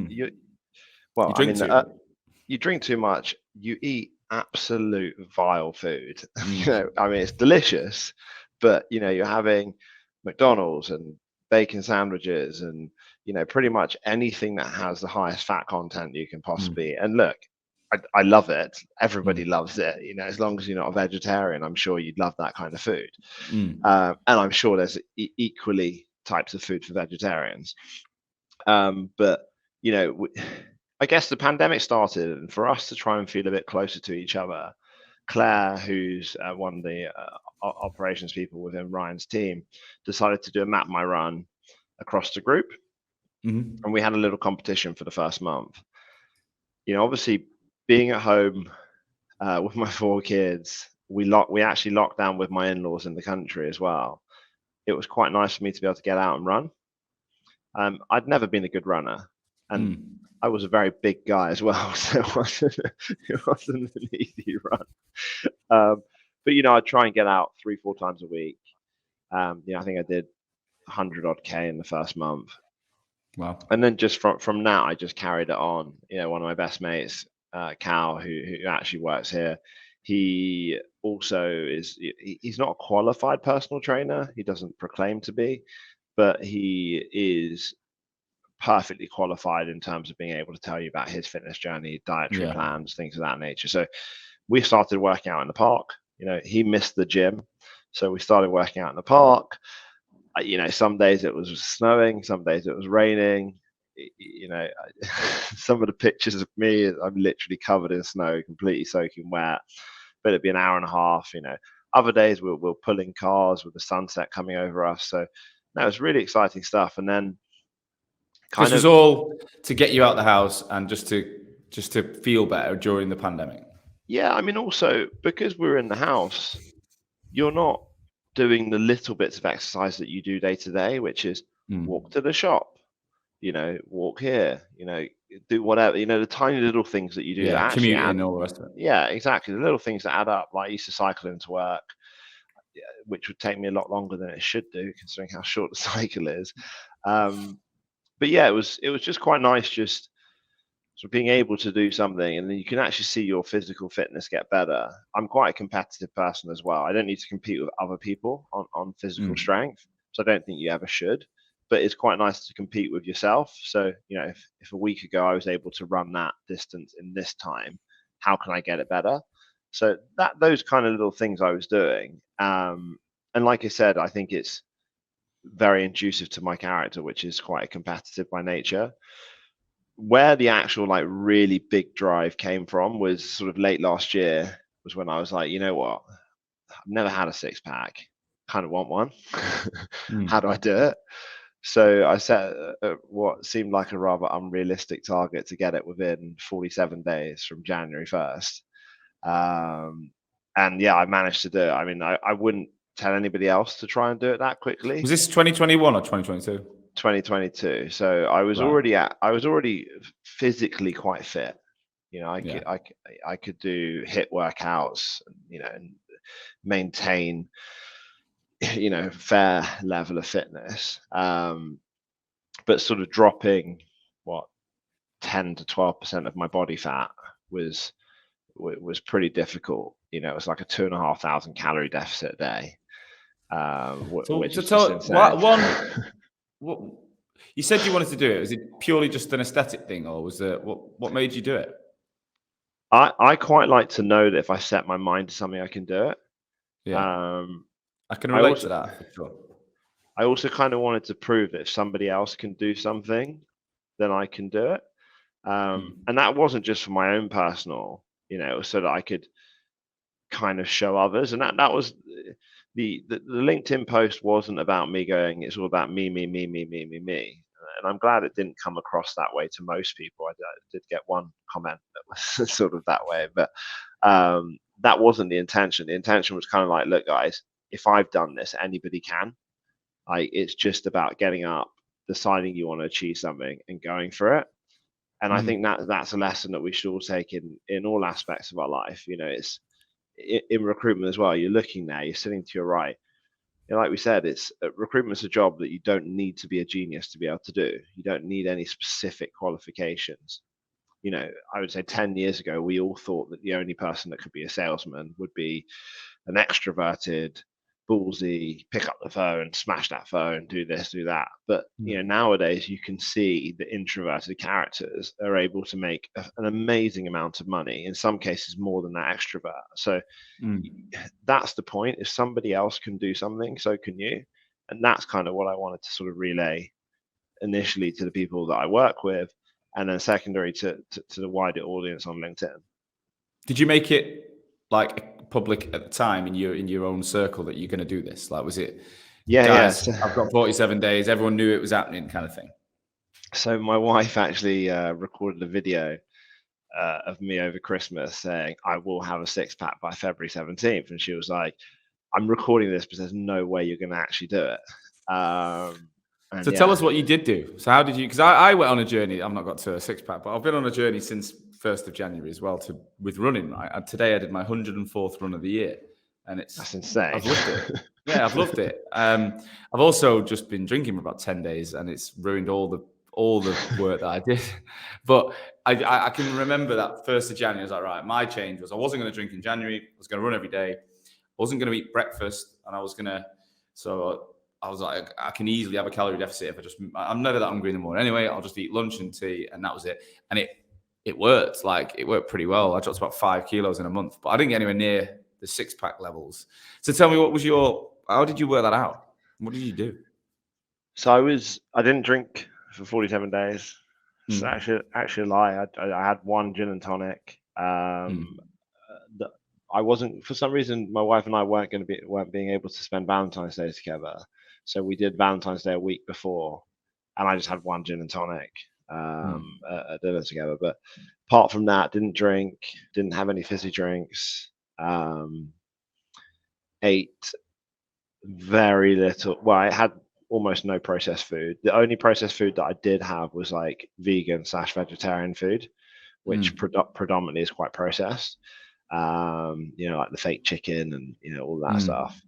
S2: drink too much, you eat absolute vile food. It's delicious, but you're having McDonald's and bacon sandwiches and pretty much anything that has the highest fat content you can possibly. And look, I love it. Everybody loves it. As long as you're not a vegetarian, I'm sure you'd love that kind of food. And I'm sure there's equally types of food for vegetarians. But I guess the pandemic started, and for us to try and feel a bit closer to each other, Claire, who's one of the operations people within Ryan's team, decided to do a map my run across the group, and we had a little competition for the first month. Obviously, being at home with my 4 kids, we actually locked down with my in-laws in the country as well. It was quite nice for me to be able to get out and run. I'd never been a good runner, and I was a very big guy as well, so it wasn't an easy run. But I'd try and get out 3-4 times a week. I think I did 100 odd K in the first month.
S1: Wow.
S2: And then just from that, I just carried it on. One of my best mates, Cal, who actually works here, he also he's not a qualified personal trainer. He doesn't proclaim to be, but he is perfectly qualified in terms of being able to tell you about his fitness journey, dietary plans, things of that nature. So we started working out in the park. He missed the gym, so we started working out in the park. Some days it was snowing, some days it was raining. Some of the pictures of me, I'm literally covered in snow, completely soaking wet. But it'd be an hour and a half. Other days we're pulling cars with the sunset coming over us. So that was really exciting stuff. And then
S1: this was all to get you out the house and just to feel better during the pandemic.
S2: Yeah, also because we're in the house, you're not doing the little bits of exercise that you do day to day, which is walk to the shop, walk here, do whatever, the tiny little things that you do that actually
S1: commuting and all the rest of it.
S2: Yeah, exactly. The little things that add up. Like I used to cycle into work, which would take me a lot longer than it should do, considering how short the cycle is. But yeah, it was just quite nice, just sort of being able to do something, and then you can actually see your physical fitness get better. I'm quite a competitive person as well. I don't need to compete with other people on physical strength, so I don't think you ever should. But it's quite nice to compete with yourself. So if a week ago I was able to run that distance in this time, how can I get it better? So those kind of little things I was doing, and like I said, I think it's very inducive to my character, which is quite competitive by nature. Where the actual really big drive came from was sort of late last year, was when I was like, you know what, I've never had a 6-pack, kind of want one. How do I do it? So I set what seemed like a rather unrealistic target to get it within 47 days from January 1st. And yeah, I managed to do it. I wouldn't tell anybody else to try and do it that quickly.
S1: Was this 2021 or 2022?
S2: 2022. So I was already physically quite fit. I could do HIIT workouts, and maintain, fair level of fitness. But sort of dropping 10 to 12% of my body fat was pretty difficult. It was like a 2,500 calorie deficit a day, which is just insane.
S1: What you said you wanted to do it? Was it purely just an aesthetic thing, or was it what made you do it?
S2: I quite like to know that if I set my mind to something, I can do it.
S1: Yeah, I can relate to that for sure.
S2: I also kind of wanted to prove that if somebody else can do something, then I can do it. And that wasn't just for my own personal, so that I could kind of show others. And that was the LinkedIn post wasn't about me going, it's all about me. And I'm glad it didn't come across that way to most people. I did get one comment that was sort of that way, but that wasn't the intention. The intention was kind of like, look, guys, if I've done this, anybody can. It's just about getting up, deciding you want to achieve something, and going for it. And I think that's a lesson that we should all take in all aspects of our life. It's in recruitment as well. You're looking there, you're sitting to your right. Like we said, recruitment's a job that you don't need to be a genius to be able to do. You don't need any specific qualifications. I would say 10 years ago, we all thought that the only person that could be a salesman would be an extroverted, ballsy, pick up the phone, smash that phone, do this, do that. But nowadays you can see the introverted characters are able to make an amazing amount of money. In some cases, more than that extrovert. So that's the point. If somebody else can do something, so can you. And that's kind of what I wanted to sort of relay initially to the people that I work with, and then secondary to the wider audience on LinkedIn.
S1: Did you make it like public at the time in your own circle that you're going to do this? Like, was it, guys, I've got 47 days, everyone knew it was happening kind of thing?
S2: So my wife actually recorded a video of me over Christmas saying, I will have a six-pack by February 17th. And she was like, I'm recording this, but there's no way you're going to actually do it.
S1: So tell us what you did do. So how did you, because I went on a journey, I've not got to a six-pack, but I've been on a journey since 1st of January as well with running, right? And today I did my 104th run of the year. And that's
S2: insane.
S1: I've loved it. Yeah, I've loved it. I've also just been drinking for about 10 days and it's ruined all the work that I did. But I can remember that 1st of January, I was like, right, my change was I wasn't going to drink in January. I was going to run every day. I wasn't going to eat breakfast. And I was like, I can easily have a calorie deficit if I'm never that hungry in the morning. Anyway, I'll just eat lunch and tea. And that was it. And it worked. Like, it worked pretty well. I dropped about 5 kilos in a month, but I didn't get anywhere near the six-pack levels. So tell me, how did you work that out? What did you do?
S2: So I didn't drink for 47 days. So actually a lie. I had one gin and tonic. I wasn't, for some reason, my wife and I weren't being able to spend Valentine's Day together. So we did Valentine's Day a week before, and I just had one gin and tonic at dinner together. But apart from that, didn't drink, didn't have any fizzy drinks, ate very little. Well, I had almost no processed food. The only processed food that I did have was like vegan/vegetarian food, which predominantly is quite processed. Like the fake chicken and all that stuff.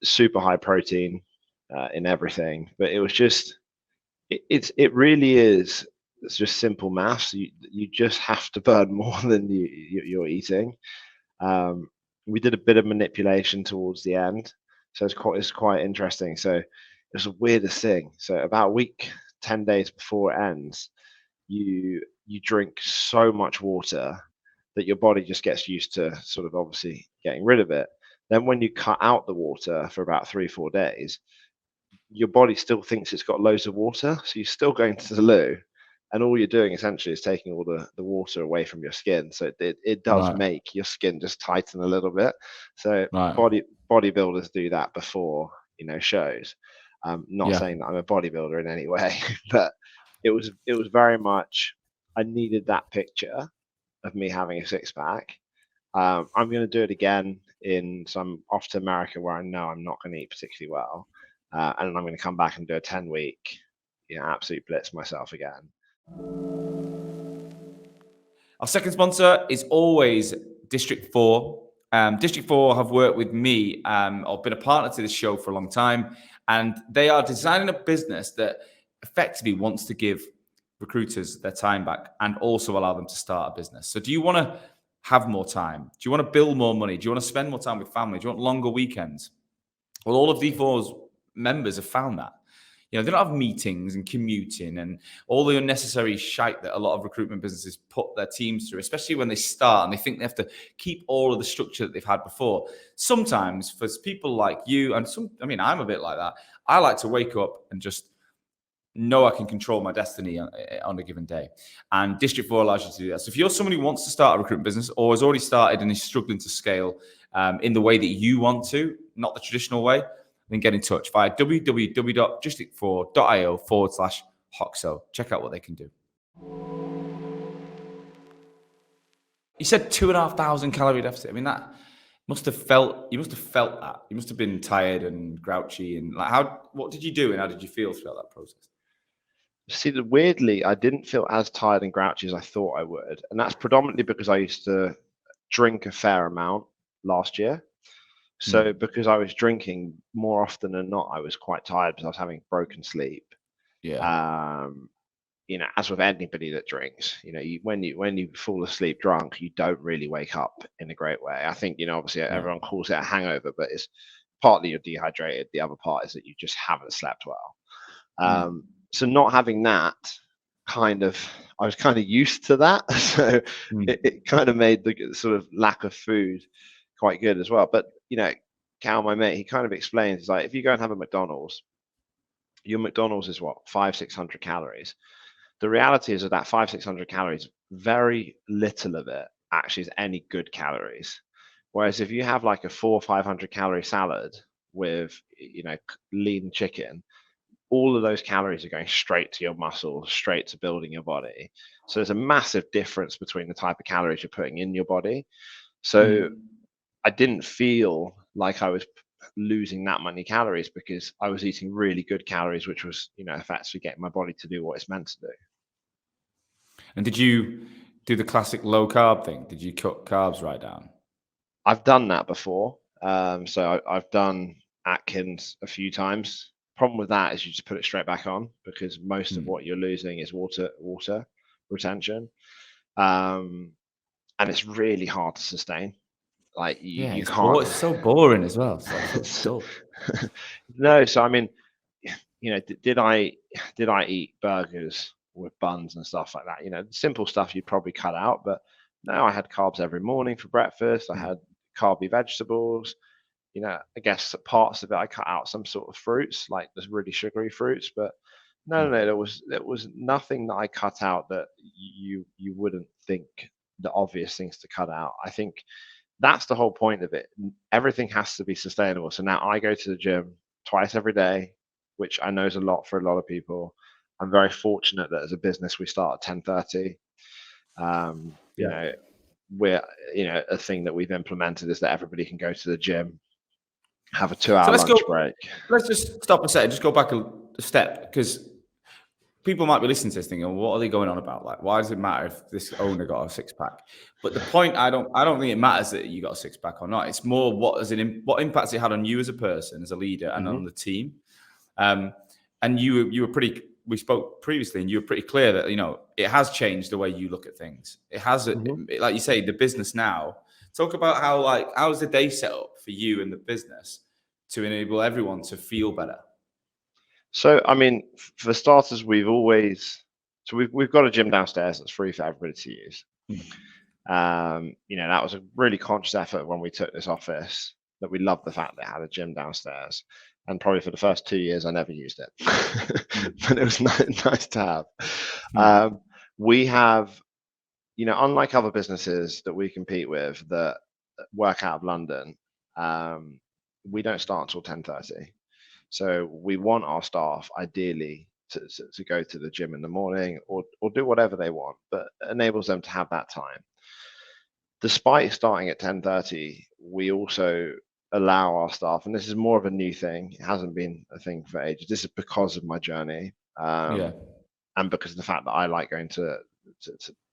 S2: Super high protein in everything, but it was just it really is. It's just simple maths. You just have to burn more than you're eating. We did a bit of manipulation towards the end, so it's quite interesting. So it's the weirdest thing. So about week 10 days before it ends, you drink so much water that your body just gets used to sort of obviously getting rid of it. Then when you cut out the water for about 3-4 days, your body still thinks it's got loads of water, so you're still going to the loo, and all you're doing essentially is taking all the water away from your skin. So it does make your skin just tighten a little bit. So bodybuilders do that before shows. Not saying that I'm a bodybuilder in any way, but it was very much, I needed that picture of me having a six-pack. I'm going to do it again so I'm off to America where I know I'm not going to eat particularly well. And I'm going to come back and do a 10-week, absolute blitz myself again.
S1: Our second sponsor is always District 4. District 4 have worked with me or been a partner to this show for a long time. And they are designing a business that effectively wants to give recruiters their time back and also allow them to start a business. So do you want to have more time? Do you want to build more money? Do you want to spend more time with family? Do you want longer weekends? Well, all of D4's members have found that. They don't have meetings and commuting and all the unnecessary shite that a lot of recruitment businesses put their teams through, especially when they start and they think they have to keep all of the structure that they've had before. Sometimes for people like you, and I'm a bit like that. I like to wake up and just know I can control my destiny on a given day. And District 4 allows you to do that. So if you're somebody who wants to start a recruitment business or has already started and is struggling to scale in the way that you want to, not the traditional way, then get in touch via www.district4.io/Hoxo. Check out what they can do. You said 2,500 calorie deficit. That must have felt, you must have felt that. You must have been tired and grouchy. And what did you do and how did you feel throughout that process?
S2: See, weirdly, I didn't feel as tired and grouchy as I thought I would. And that's predominantly because I used to drink a fair amount last year. So because I was drinking more often than not, I was quite tired because I was having broken sleep.
S1: Yeah.
S2: as with anybody that drinks, when you fall asleep drunk, you don't really wake up in a great way. I think, obviously
S1: Yeah.
S2: everyone calls it a hangover, but it's partly you're dehydrated. The other part is that you just haven't slept well. So not having that I was kind of used to that. So it kind of made the sort of lack of food quite good as well. But, Cal, my mate, he kind of explains, he's like, if you go and have a McDonald's, your McDonald's is what, 500-600 calories. The reality is that 500-600 calories, very little of it actually is any good calories. Whereas if you have like a 400-500 calorie salad with, lean chicken, all of those calories are going straight to your muscles, straight to building your body. So there's a massive difference between the type of calories you're putting in your body. So I didn't feel like I was losing that many calories because I was eating really good calories, which was, effectively getting my body to do what it's meant to do.
S1: And did you do the classic low carb thing? Did you cut carbs right down?
S2: I've done that before. So I've done Atkins a few times. Problem with that is you just put it straight back on because most of what you're losing is water retention. And it's really hard to sustain. Like you can't.
S1: It's so boring as well. It's like so dull.
S2: No, so I mean, did I eat burgers with buns and stuff like that? Simple stuff you'd probably cut out, but no, I had carbs every morning for breakfast. I had carby vegetables. I guess parts of it I cut out some sort of fruits, like there's really sugary fruits, but no, there was nothing that I cut out that you wouldn't think the obvious things to cut out. I think that's the whole point of it. Everything has to be sustainable. So now I go to the gym twice every day, which I know is a lot for a lot of people. I'm very fortunate that as a business we start at 10:30. We're a thing that we've implemented is that everybody can go to the gym, have a 2-hour lunch break.
S1: Let's just stop a second, just go back a step, because people might be listening to this thinking, what are they going on about? Like, why does it matter if this owner got a six-pack? But the point, I don't think it matters that you got a six-pack or not. It's more what impacts it had on you as a person, as a leader, and on the team. And we spoke previously, and you were pretty clear that it has changed the way you look at things. It has, like you say, the business now. Talk about how's the day set up for you and the business to enable everyone to feel better. So,
S2: I mean, for starters, we've got a gym downstairs that's free for everybody to use. That was a really conscious effort when we took this office, that we loved the fact that it had a gym downstairs. And probably for the first 2 years, I never used it, but it was nice to have. We have, unlike other businesses that we compete with that work out of London, we don't start until 10:30. So we want our staff ideally to go to the gym in the morning or do whatever they want, but it enables them to have that time. Despite starting at 10:30, we also allow our staff, and this is more of a new thing. It hasn't been a thing for ages. This is because of my journey, and because of the fact that I like going to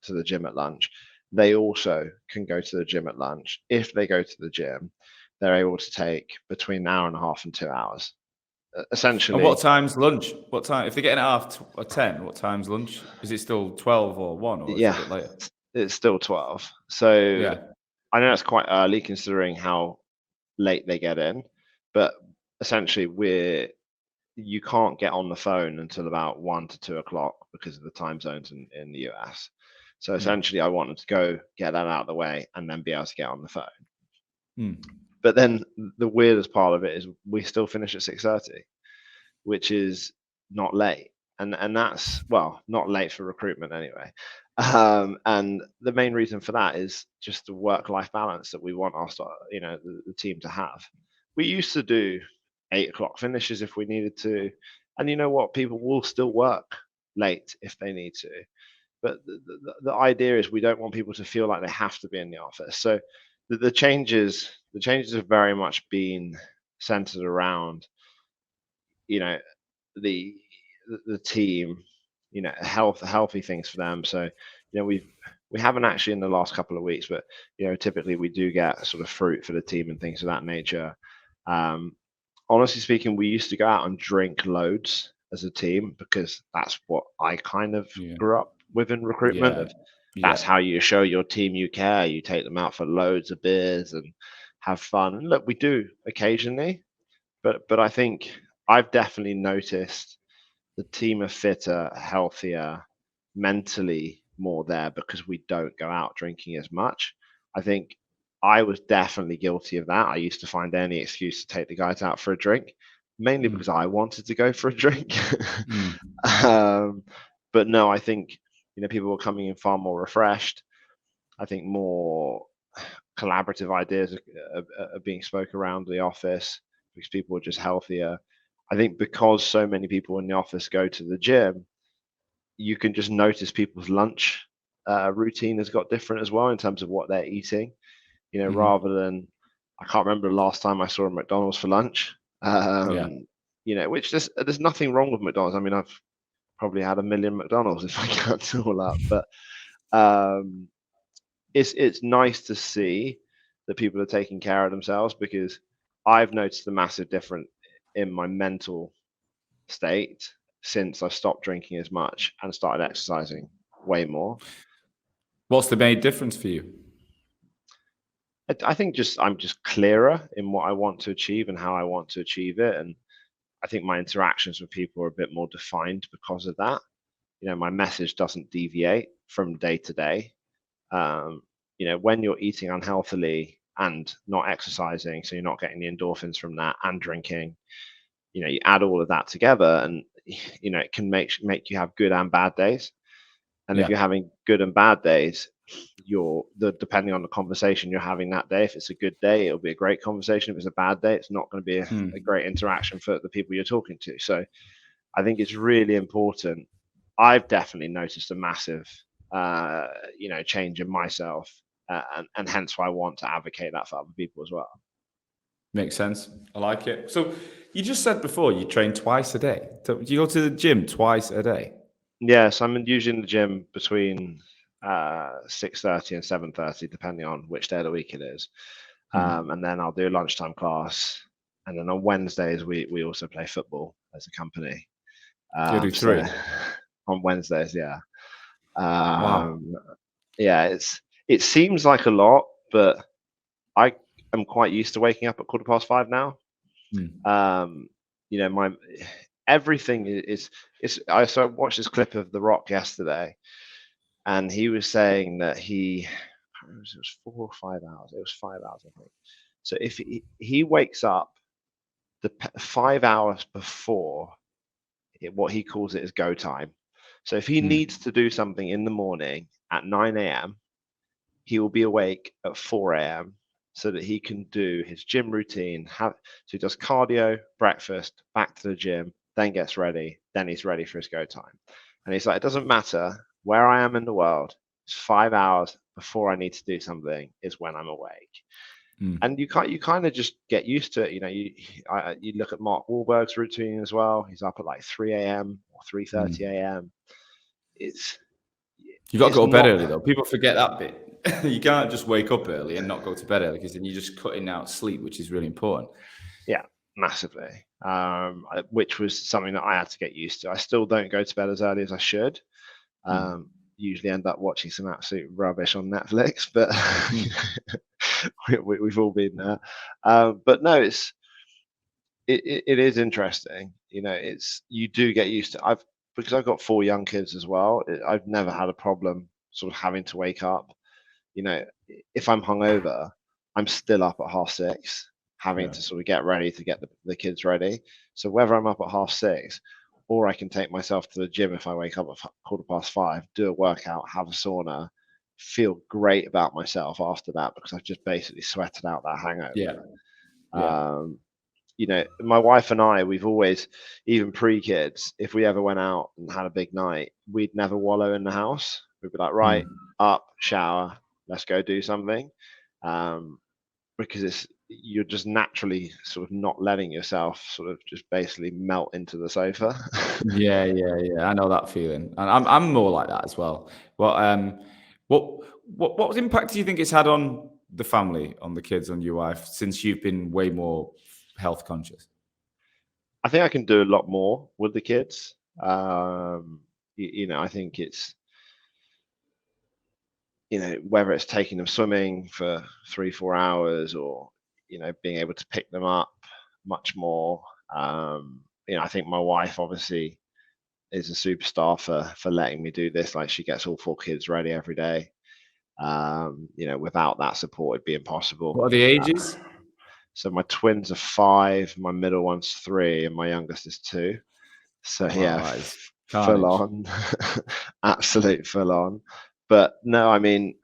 S2: the gym at lunch. They also can go to the gym at lunch. If they go to the gym, they're able to take between an hour and a half and 2 hours. Essentially.
S1: And what time's lunch? What time? If they're getting at 10, what time's lunch? Is it still 12 or 1, or is it a bit later?
S2: It's still 12. So I know it's quite early considering how late they get in, but essentially you can't get on the phone until about 1 to 2 o'clock because of the time zones in the US. So essentially I wanted to go get that out of the way and then be able to get on the phone. But then the weirdest part of it is we still finish at 6:30, which is not late. And that's, well, not late for recruitment anyway. And the main reason for that is just the work-life balance that we want our the team to have. We used to do 8 o'clock finishes if we needed to. And you know what? People will still work late if they need to. But the idea is we don't want people to feel like they have to be in the office. So the changes have very much been centered around, the team, healthy things for them. So, we haven't actually in the last couple of weeks, but typically we do get sort of fruit for the team and things of that nature. Honestly speaking, we used to go out and drink loads as a team, because that's what I kind of
S1: Yeah.
S2: grew up with in recruitment.
S1: Yeah.
S2: That's
S1: Yeah.
S2: how you show your team you care. You take them out for loads of beers and have fun. And look, we do occasionally, but I think I've definitely noticed the team are fitter, healthier, mentally more there because we don't go out drinking as much. I think I was definitely guilty of that. I used to find any excuse to take the guys out for a drink, mainly
S1: Mm.
S2: because I wanted to go for a drink.
S1: Mm.
S2: um, but no, I think people were coming in far more refreshed. I think more collaborative ideas are being spoke around the office because people are just healthier. I think because so many people in the office go to the gym, you can just notice people's lunch routine has got different as well in terms of what they're eating.
S1: Mhm.
S2: Rather than, I can't remember the last time I saw a McDonald's for lunch.
S1: Yeah.
S2: Which there's nothing wrong with McDonald's. I mean, I've probably had a million McDonald's if I count it all up, but um, it's nice to see that people are taking care of themselves, because I've noticed a massive difference in my mental state since I stopped drinking as much and started exercising way more.
S1: What's the main difference for you?
S2: I think I'm just clearer in what I want to achieve and how I want to achieve it, and I think my interactions with people are a bit more defined because of that. My message doesn't deviate from day to day. Um, when you're eating unhealthily and not exercising, so you're not getting the endorphins from that, and drinking, you add all of that together, and it can make you have good and bad days. And if
S1: Yeah.
S2: you're having good and bad days, depending on the conversation you're having that day, if it's a good day, it'll be a great conversation. If it's a bad day, it's not going to be
S1: Mm.
S2: a great interaction for the people you're talking to. So I think it's really important. I've definitely noticed a massive, change in myself, and hence why I want to advocate that for other people as well.
S1: Makes sense. I like it. So you just said before you train twice a day. So you go to the gym twice a day.
S2: Yes, I'm usually in the gym between 6:30 and 7:30, depending on which day of the week it is.
S1: Mm.
S2: And then I'll do a lunchtime class. And then on Wednesdays, we also play football as a company.
S1: You do
S2: So
S1: three.
S2: on Wednesdays, yeah.
S1: Wow.
S2: Um, yeah, it seems like a lot, but I am quite used to waking up at 5:15 now.
S1: Mm.
S2: Um, my everything is. I watched this clip of The Rock yesterday, and he was saying that I can't remember if it was 4 or 5 hours. It was 5 hours, I think. So if he wakes up 5 hours before what he calls it is go time. So if he
S1: Mm.
S2: needs to do something in the morning at 9 a.m., he will be awake at 4 a.m. so that he can do his gym routine. So he does cardio, breakfast, back to the gym, then gets ready, then he's ready for his go time. And he's like, it doesn't matter where I am in the world, it's 5 hours before I need to do something is when I'm awake.
S1: Mm.
S2: And you kind of just get used to it. You look at Mark Wahlberg's routine as well. He's up at like 3 a.m. or 3:30
S1: Mm.
S2: a.m. It's
S1: You got to
S2: it's
S1: go to bed
S2: not.
S1: early though. People forget that bit. You can't just wake up early and not go to bed early because then you're just cutting out sleep, which is really important.
S2: Yeah, massively. Which was something that I had to get used to. I still don't go to bed as early as I should.
S1: Mm.
S2: Usually end up watching some absolute rubbish on Netflix, but
S1: Mm.
S2: we've all been there. But no, it is interesting. It's you do get used to. Because I've got 4 young kids as well. I've never had a problem sort of having to wake up. If I'm hungover, I'm still up at 6:30, having
S1: Yeah.
S2: to sort of get ready to get the kids ready. So whether I'm up at 6:30, or I can take myself to the gym if I wake up at 5:15, do a workout, have a sauna, feel great about myself after that because I've just basically sweated out that hangover.
S1: Yeah. Yeah.
S2: Um, my wife and I, we've always, even pre-kids, if we ever went out and had a big night, we'd never wallow in the house. We'd be like, right,
S1: Mm.
S2: up, shower, let's go do something. Because you're just naturally sort of not letting yourself sort of just basically melt into the sofa.
S1: Yeah, yeah, yeah. I know that feeling, and I'm more like that as well. What what impact do you think it's had on the family, on the kids, on your wife, since you've been way more health conscious?
S2: I think I can do a lot more with the kids. I think it's, whether it's taking them swimming for 3-4 hours, or, being able to pick them up much more. I think my wife obviously is a superstar for letting me do this. Like, she gets all 4 kids ready every day. Without that support, it'd be impossible.
S1: What are the ages?
S2: So my twins are 5, my middle one's 3, and my youngest is 2. So
S1: Wow,
S2: yeah,
S1: that is
S2: full
S1: carnage.
S2: on, absolute full on. But no, I mean,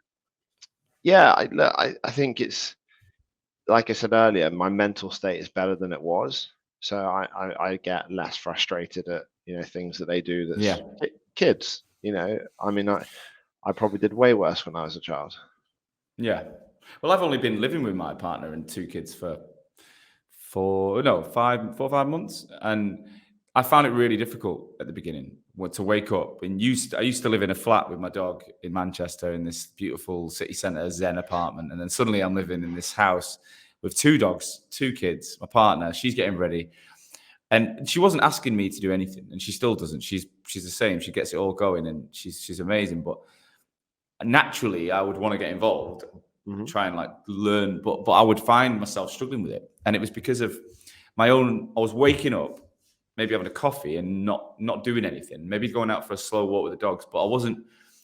S2: yeah, I think it's, like I said earlier, my mental state is better than it was. So I get less frustrated at, things that they do
S1: Yeah.
S2: that's kids. I mean, I probably did way worse when I was a child.
S1: Yeah. Well, I've only been living with my partner and 2 kids for 4 or 5 months, and I found it really difficult at the beginning to wake up. And I used to live in a flat with my dog in Manchester in this beautiful city centre Zen apartment, and then suddenly I'm living in this house with 2 dogs, 2 kids. My partner, she's getting ready, and she wasn't asking me to do anything, and she still doesn't. She's the same. She gets it all going, and she's amazing. But naturally, I would want to get involved,
S2: Hmm.
S1: try and like learn, but I would find myself struggling with it, and it was because of my own. I was waking up, maybe having a coffee and not doing anything, maybe going out for a slow walk with the dogs, but I wasn't.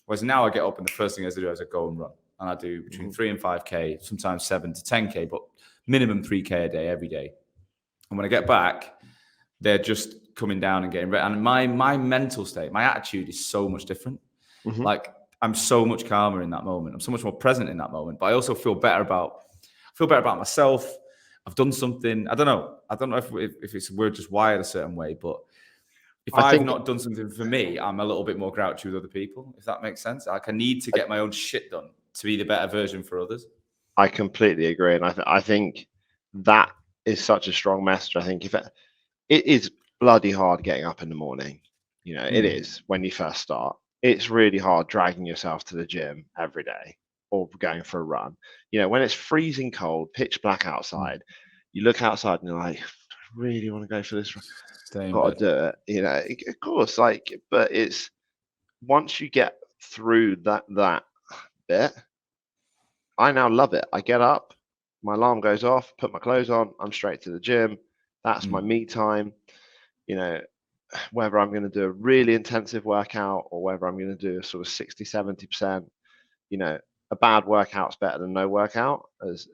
S1: Whereas now I get up and the first thing I do is I go and run, and I do between 3 and 5K, sometimes 7 to 10K, but minimum 3K a day every day. And when I get back, they're just coming down and getting ready. And my mental state, my attitude is so much different.
S2: Hmm.
S1: Like, I'm so much calmer in that moment. I'm so much more present in that moment. But I also feel better about myself. I've done something. I don't know. I don't know if it's we're just wired a certain way, but if
S2: I
S1: I've
S2: think
S1: not done something for me, I'm a little bit more grouchy with other people, if that makes sense. Like, I need to
S2: I,
S1: get my own shit done to be the better version for others.
S2: I completely agree, and I think that is such a strong message. I think if it is bloody hard getting up in the morning. It
S1: Mm,
S2: is when you first start. It's really hard dragging yourself to the gym every day or going for a run. When it's freezing cold, pitch black
S1: mm.
S2: outside, you look outside and you're like, I really want to go for this run.
S1: Stay in
S2: Got
S1: bed.
S2: to do it. Of course, but it's once you get through that bit, I now love it. I get up, my alarm goes off, put my clothes on, I'm straight to the gym. That's my
S1: Mm,
S2: me time. You know, whether I'm going to do a really intensive workout or whether I'm going to do a sort of 60, 70%, a bad workout's better than no workout, as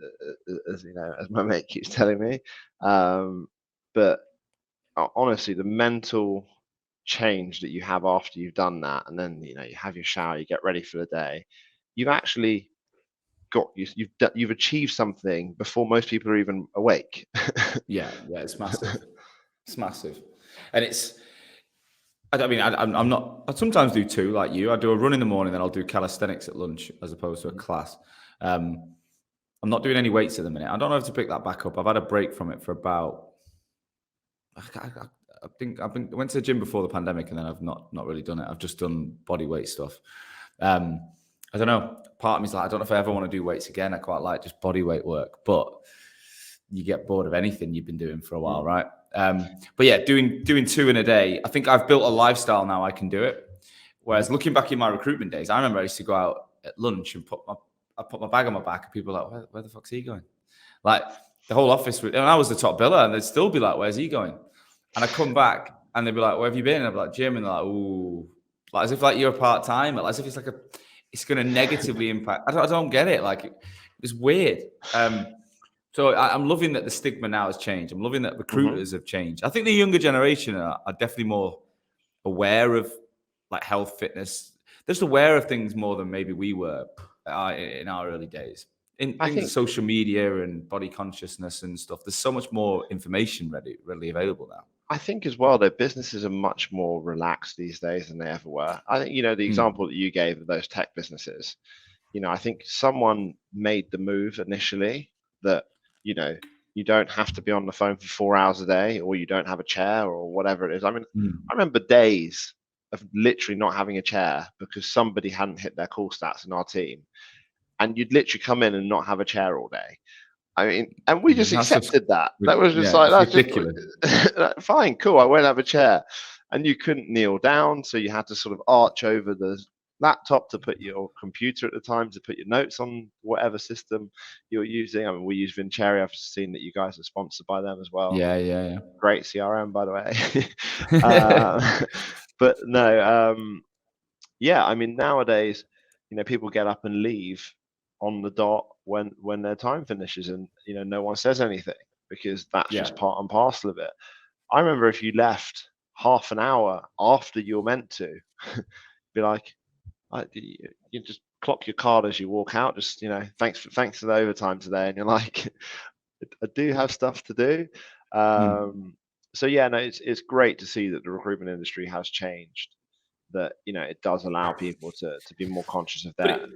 S2: my mate keeps telling me. But honestly, the mental change that you have after you've done that, and then, you have your shower, you get ready for the day, you've actually you've achieved something before most people are even awake.
S1: yeah, yeah, it's massive. It's massive. And I mean, I'm not. I sometimes do two, like you. I do a run in the morning, then I'll do calisthenics at lunch as opposed to a class. Um, I'm not doing any weights at the minute. I don't know if to pick that back up. I've had a break from it for about. I think I went to the gym before the pandemic, and then I've not really done it. I've just done body weight stuff. Um, I don't know. Part of me's like, I don't know if I ever want to do weights again. I quite like just body weight work, but you get bored of anything you've been doing for a while, right? But yeah, doing 2 in a day. I think I've built a lifestyle now. I can do it. Whereas looking back in my recruitment days, I remember I used to go out at lunch and I put my bag on my back, and people were like, where the fuck's he going? Like, the whole office, and I was the top biller, and they'd still be like, where's he going? And I come back and they'd be like, where have you been? And I'd be like, gym. And they're like, ooh, like as if like you're a part timer, like as if it's like it's going to negatively impact. I don't get it. Like, it's weird. So I'm loving that the stigma now has changed. I'm loving that
S2: Hmm.
S1: recruiters have changed. I think the younger generation are definitely more aware of like health, fitness. They're just aware of things more than maybe we were in our early days. In
S2: I
S1: things like
S2: think
S1: social media and body consciousness and stuff, there's so much more information readily available now.
S2: I think as well, their businesses are much more relaxed these days than they ever were. I think, the
S1: Mm,
S2: example that you gave of those tech businesses, I think someone made the move initially that, you know, you don't have to be on the phone for 4 hours a day, or you don't have a chair or whatever it is. I mean,
S1: mm,
S2: I remember days of literally not having a chair because somebody hadn't hit their call stats in our team, and you'd literally come in and not have a chair all day. I mean, and we just
S1: That's just,
S2: accepted that. That was just
S1: yeah,
S2: like,
S1: it's
S2: that's
S1: ridiculous.
S2: just fine, cool. I won't have a chair. And you couldn't kneel down, so you had to sort of arch over the laptop to put your computer at the time, to put your notes on whatever system you're using. I mean, we use Vincere. I've seen that you guys are sponsored by them as well.
S1: Yeah, yeah,
S2: Great CRM, by the way.
S1: yeah.
S2: But no, yeah, I mean, nowadays, people get up and leave on the dot when their time finishes, and no one says anything because that's
S1: Yeah.
S2: just part and parcel of it. I remember if you left half an hour after you're meant to, be like, you just clock your card as you walk out. Just thanks for the overtime today, and you're like, I do have stuff to do. So yeah, no, it's great to see that the recruitment industry has changed. That it does allow people to be more conscious of
S1: But
S2: that.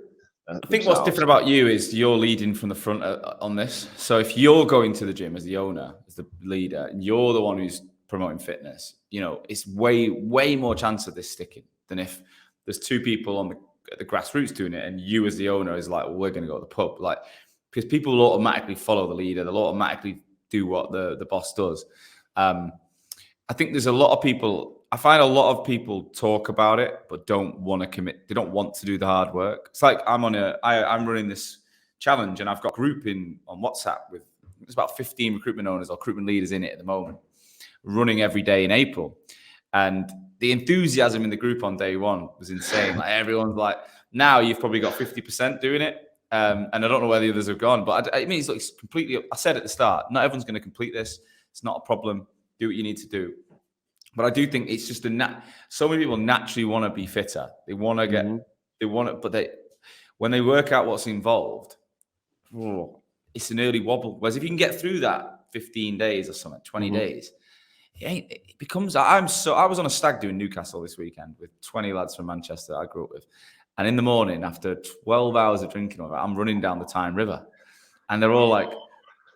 S1: I think what's different about you is you're leading from the front on this. So if you're going to the gym as the owner, as the leader, and you're the one who's promoting fitness, it's way more chance of this sticking than if there's two people on the grassroots doing it, and you as the owner is like, well, we're going to go to the pub, like, because people will automatically follow the leader, they'll automatically do what the boss does. I think there's a lot of people. I find a lot of people talk about it, but don't want to commit. They don't want to do the hard work. It's like I'm running this challenge, and I've got a group on WhatsApp with there's about 15 recruitment owners or recruitment leaders in it at the moment, running every day in April. And the enthusiasm in the group on day one was insane. Like everyone's like, now you've probably got 50% doing it. And I don't know where the others have gone, but I mean, it's completely, I said at the start, not everyone's going to complete this. It's not a problem. Do what you need to do. But I do think it's just so many people naturally want to be fitter. They want to but when they work out what's involved, it's an early wobble. Whereas if you can get through that 15 days or something, 20 days, it becomes, I was on a stag do in Newcastle this weekend with 20 lads from Manchester I grew up with. And in the morning, after 12 hours of drinking, I'm running down the Tyne River. And they're all like,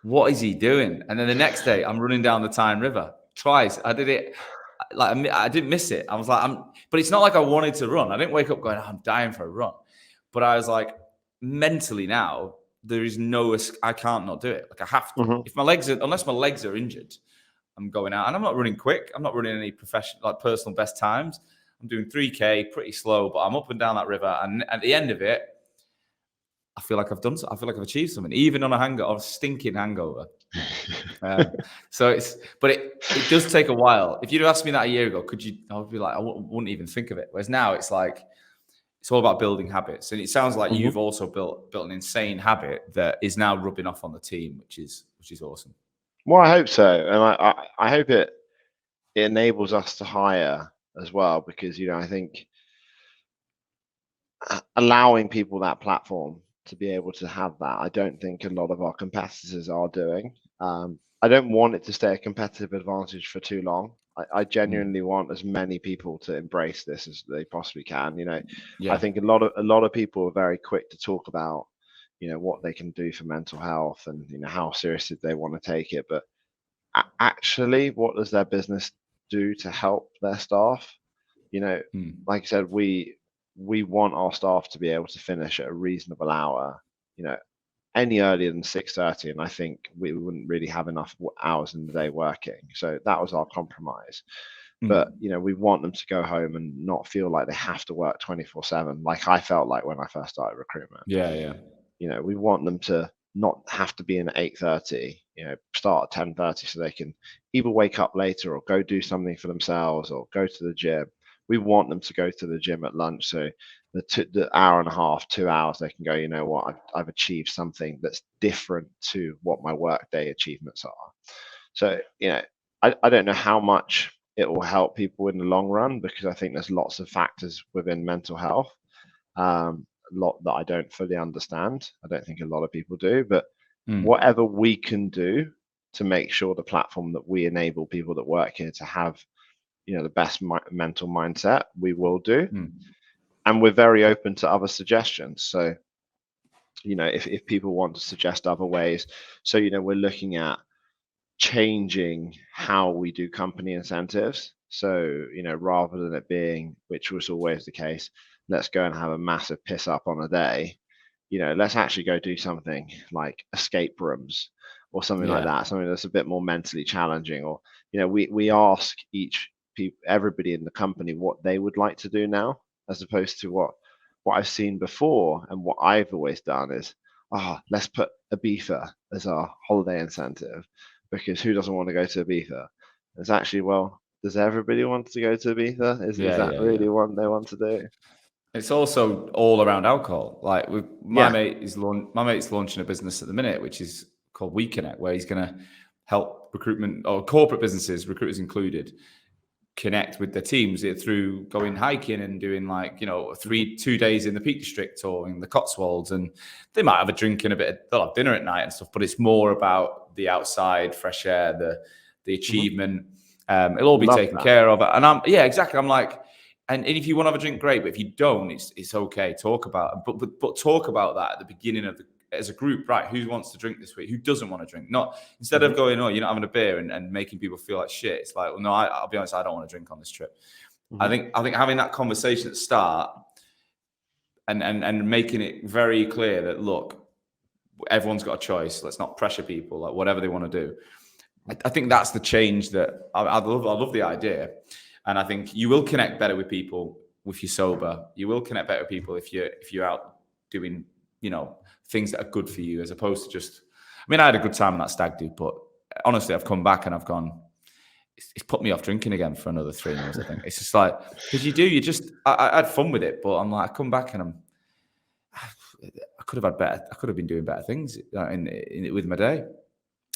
S1: what is he doing? And then the next day, I'm running down the Tyne River twice. I did it. Like I didn't miss it. I was like, but it's not like I wanted to run. I didn't wake up going, I'm dying for a run. But I was like, mentally now, there is I can't not do it. Like I have to. If unless my legs are injured, I'm going out. And I'm not running quick. I'm not running any personal best times. I'm doing 3K, pretty slow, but I'm up and down that river. And at the end of it, I feel like I've achieved something, even on a stinking hangover. So it does take a while. If you'd asked me that a year ago, I would be like, I wouldn't even think of it. Whereas now it's like, it's all about building habits. And it sounds like you've also built an insane habit that is now rubbing off on the team, which is awesome.
S2: Well, I hope so. And I hope it enables us to hire as well, because, I think allowing people that platform to be able to have that, I don't think a lot of our competitors are doing. I don't want it to stay a competitive advantage for too long. I genuinely want as many people to embrace this as they possibly can. I think a lot of people are very quick to talk about, what they can do for mental health and how seriously they want to take it. But actually, what does their business do to help their staff? Like I said, we want our staff to be able to finish at a reasonable hour. Any earlier than 6:30, and I think we wouldn't really have enough hours in the day working. So that was our compromise. But we want them to go home and not feel like they have to work 24/7, like I felt like when I first started recruitment.
S1: Yeah.
S2: We want them to not have to be in at 8:30. Start at 10:30, so they can either wake up later or go do something for themselves or go to the gym. We want them to go to the gym at lunch, so the hour and a half, 2 hours, they can go, you know what, I've achieved something that's different to what my workday achievements are. So, I don't know how much it will help people in the long run, because I think there's lots of factors within mental health, a lot that I don't fully understand. I don't think a lot of people do, but whatever we can do to make sure the platform that we enable people that work here to have, the best mental mindset, we will do. And we're very open to other suggestions. So, if people want to suggest other ways, so, we're looking at changing how we do company incentives. So, rather than it being, which was always the case, let's go and have a massive piss up on a day, let's actually go do something like escape rooms, or something like that, something that's a bit more mentally challenging. Or, we ask everybody in the company what they would like to do now, as opposed to what I've seen before. And what I've always done is, let's put Ibiza as our holiday incentive, because who doesn't want to go to Ibiza? It's actually, well, does everybody want to go to Ibiza? Is that really what they want to do?
S1: It's also all around alcohol. Like my mate's launching a business at the minute, which is called WeConnect, where he's going to help recruitment or corporate businesses, recruiters included, connect with their teams through going hiking and doing 2 days in the Peak District or in the Cotswolds, and they might have a drink and they'll have dinner at night and stuff, but it's more about the outside fresh air, the achievement. It'll all be taken care of. And exactly. I'm like, and if you want to have a drink, great, but if you don't, it's okay. Talk about it, but talk about that at the beginning as a group, right? Who wants to drink this week? Who doesn't want to drink? Not instead of going, you're not having a beer and making people feel like shit. It's like, well, no, I'll be honest, I don't want to drink on this trip. I think having that conversation at the start and making it very clear that, look, everyone's got a choice. Let's not pressure people, like whatever they want to do. I think that's the change that I love the idea. And I think you will connect better with people if you're sober. You will connect better with people if you're out doing, things that are good for you, as opposed to just. I mean, I had a good time on that stag do, but honestly, I've come back and I've gone. It's put me off drinking again for another 3 months. I think it's just like, because I had fun with it, but I'm like, I come back and I could have been doing better things with my day.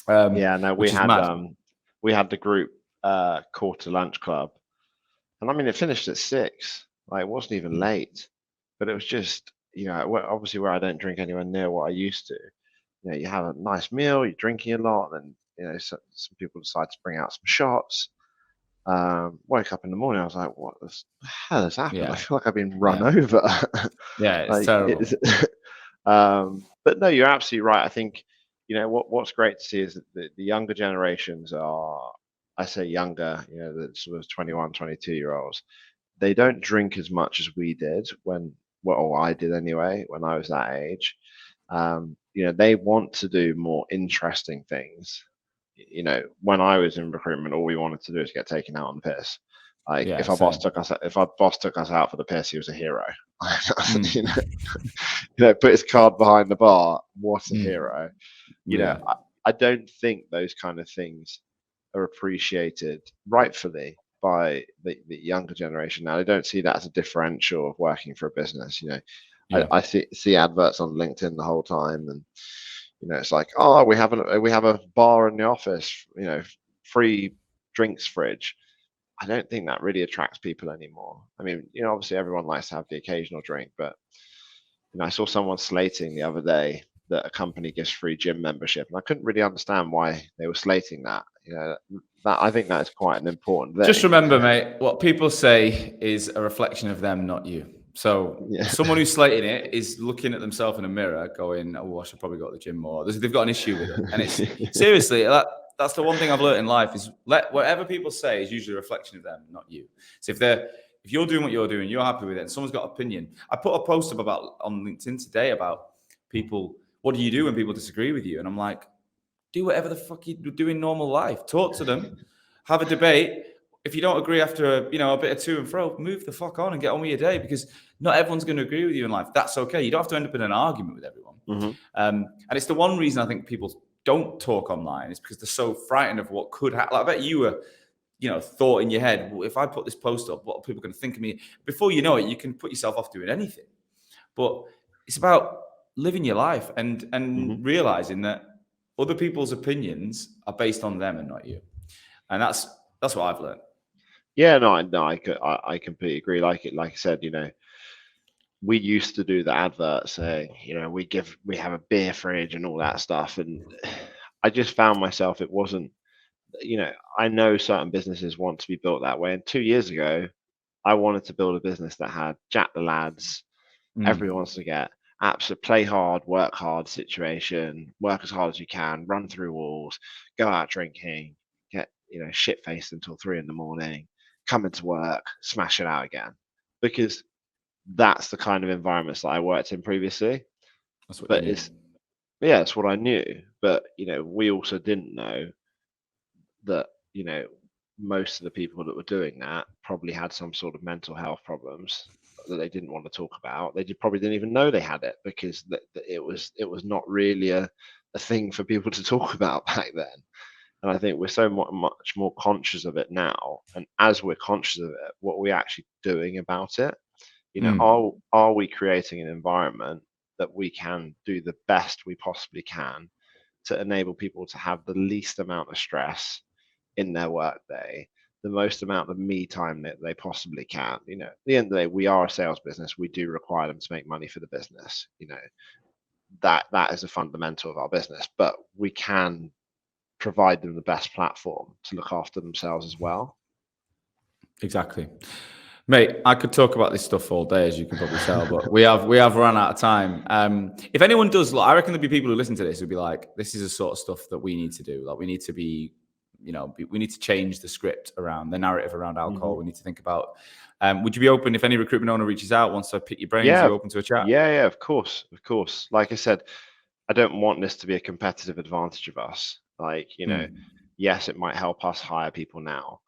S2: We had the group quarter lunch club, and I mean, it finished at 6. Like, it wasn't even late, but it was just, obviously where I don't drink anywhere near what I used to. You have a nice meal, you're drinking a lot, and then some people decide to bring out some shots. Woke up in the morning, I was like, what the hell has happened? I feel like I've been run over.
S1: It's terrible.
S2: But no, you're absolutely right. I think what's great to see is that the younger generations are, I say younger, the sort of 21, 22-year-olds, they don't drink as much as we did I did anyway, when I was that age. They want to do more interesting things. When I was in recruitment, all we wanted to do is get taken out on the piss. Like, if our boss took us out for the piss, he was a hero. Put his card behind the bar. What a hero! I don't think those kind of things are appreciated rightfully by the younger generation now. They don't see that as a differential of working for a business. I see adverts on LinkedIn the whole time, and it's like, we have a bar in the office, free drinks fridge. I don't think that really attracts people anymore. I mean, obviously everyone likes to have the occasional drink, but I saw someone slating the other day that a company gives free gym membership, and I couldn't really understand why they were slating that. That I think that is quite an important thing.
S1: Just remember, mate, what people say is a reflection of them, not you. So someone who's slating it is looking at themselves in a mirror going, I should probably go to the gym more. They've got an issue with it. And it's seriously, that's the one thing I've learned in life is whatever people say is usually a reflection of them, not you. So if you're doing what you're doing, you're happy with it, and someone's got an opinion. I put a post up on LinkedIn today about people, what do you do when people disagree with you? And I'm like, do whatever the fuck you do in normal life. Talk to them, have a debate. If you don't agree after a bit of to and fro, move the fuck on and get on with your day, because not everyone's going to agree with you in life. That's okay. You don't have to end up in an argument with everyone. And it's the one reason I think people don't talk online is because they're so frightened of what could happen. Like, I bet you were, thought in your head, well, if I put this post up, what are people going to think of me? Before you know it, you can put yourself off doing anything. But it's about living your life and realizing that other people's opinions are based on them and not you. And that's what I've learned.
S2: Yeah, no, I completely agree. Like I said, we used to do the advert saying, we have a beer fridge and all that stuff, and I just found myself, it wasn't, I know certain businesses want to be built that way, and 2 years ago, I wanted to build a business that had Jack the lads, everyone wants to get absolute play hard, work hard situation, work as hard as you can, run through walls, go out drinking, get shit faced until 3 a.m, come into work, smash it out again, because that's the kind of environments that I worked in previously.
S1: But
S2: yeah, it's what I knew. But, we also didn't know that, most of the people that were doing that probably had some sort of mental health problems that they didn't want to talk about. They probably didn't even know they had it, because it was not really a thing for people to talk about back then. And I think we're so much more conscious of it now. And as we're conscious of it, what are we actually doing about it? Are we creating an environment that we can do the best we possibly can to enable people to have the least amount of stress in their workday, the most amount of me time that they possibly can? At the end of the day, we are a sales business. We do require them to make money for the business. That is a fundamental of our business, but we can provide them the best platform to look after themselves as well.
S1: Exactly. Mate, I could talk about this stuff all day, as you can probably tell, but we have run out of time. If anyone does, I reckon there'll be people who listen to this who'll be like, this is the sort of stuff that we need to do. Like, we need to be, we need to change the script around the narrative around alcohol. We need to think about, would you be open if any recruitment owner reaches out, wants to pick your brains, you're open to a chat?
S2: Yeah, of course. Like I said, I don't want this to be a competitive advantage of us. Yes, it might help us hire people now.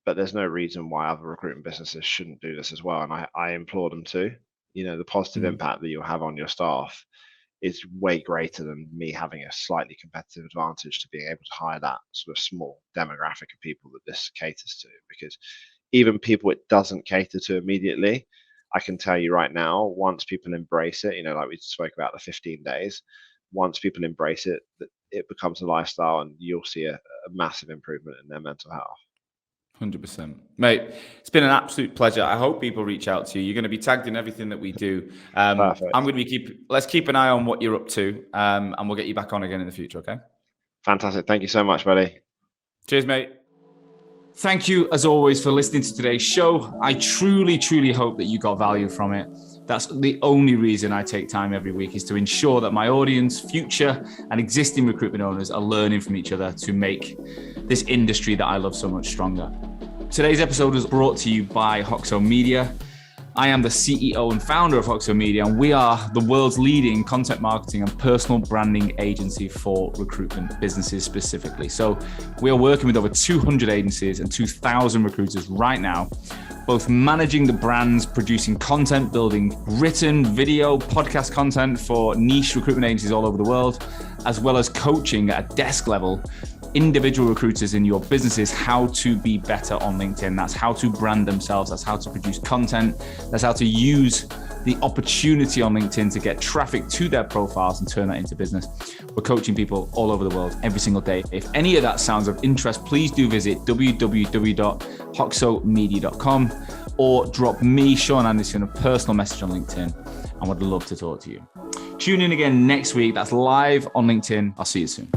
S2: But there's no reason why other recruitment businesses shouldn't do this as well. And I implore them to. The positive impact that you'll have on your staff is way greater than me having a slightly competitive advantage to being able to hire that sort of small demographic of people that this caters to. Because even people it doesn't cater to immediately, I can tell you right now, once people embrace it, like we spoke about the 15 days, once people embrace it, it becomes a lifestyle, and you'll see a massive improvement in their mental health.
S1: 100%. Mate, it's been an absolute pleasure. I hope people reach out to you. You're going to be tagged in everything that we do.
S2: Perfect.
S1: I'm going to be let's keep an eye on what you're up to, and we'll get you back on again in the future, okay?
S2: Fantastic. Thank you so much, buddy.
S1: Cheers, mate. Thank you, as always, for listening to today's show. I truly, truly hope that you got value from it. That's the only reason I take time every week, is to ensure that my audience, future and existing recruitment owners, are learning from each other to make this industry that I love so much stronger. Today's episode was brought to you by Hoxo Media. I am the CEO and founder of Hoxo Media, and we are the world's leading content marketing and personal branding agency for recruitment businesses specifically. So we are working with over 200 agencies and 2,000 recruiters right now, both managing the brands, producing content, building written, video, podcast content for niche recruitment agencies all over the world, as well as coaching at a desk level individual recruiters in your businesses how to be better on LinkedIn. That's how to brand themselves. That's how to produce content. That's how to use the opportunity on LinkedIn to get traffic to their profiles and turn that into business. We're coaching people all over the world every single day. If any of that sounds of interest, please do visit www.hoxomedia.com or drop me, Sean Anderson, a personal message on LinkedIn. I would love to talk to you. Tune in again next week. That's live on LinkedIn. I'll see you soon.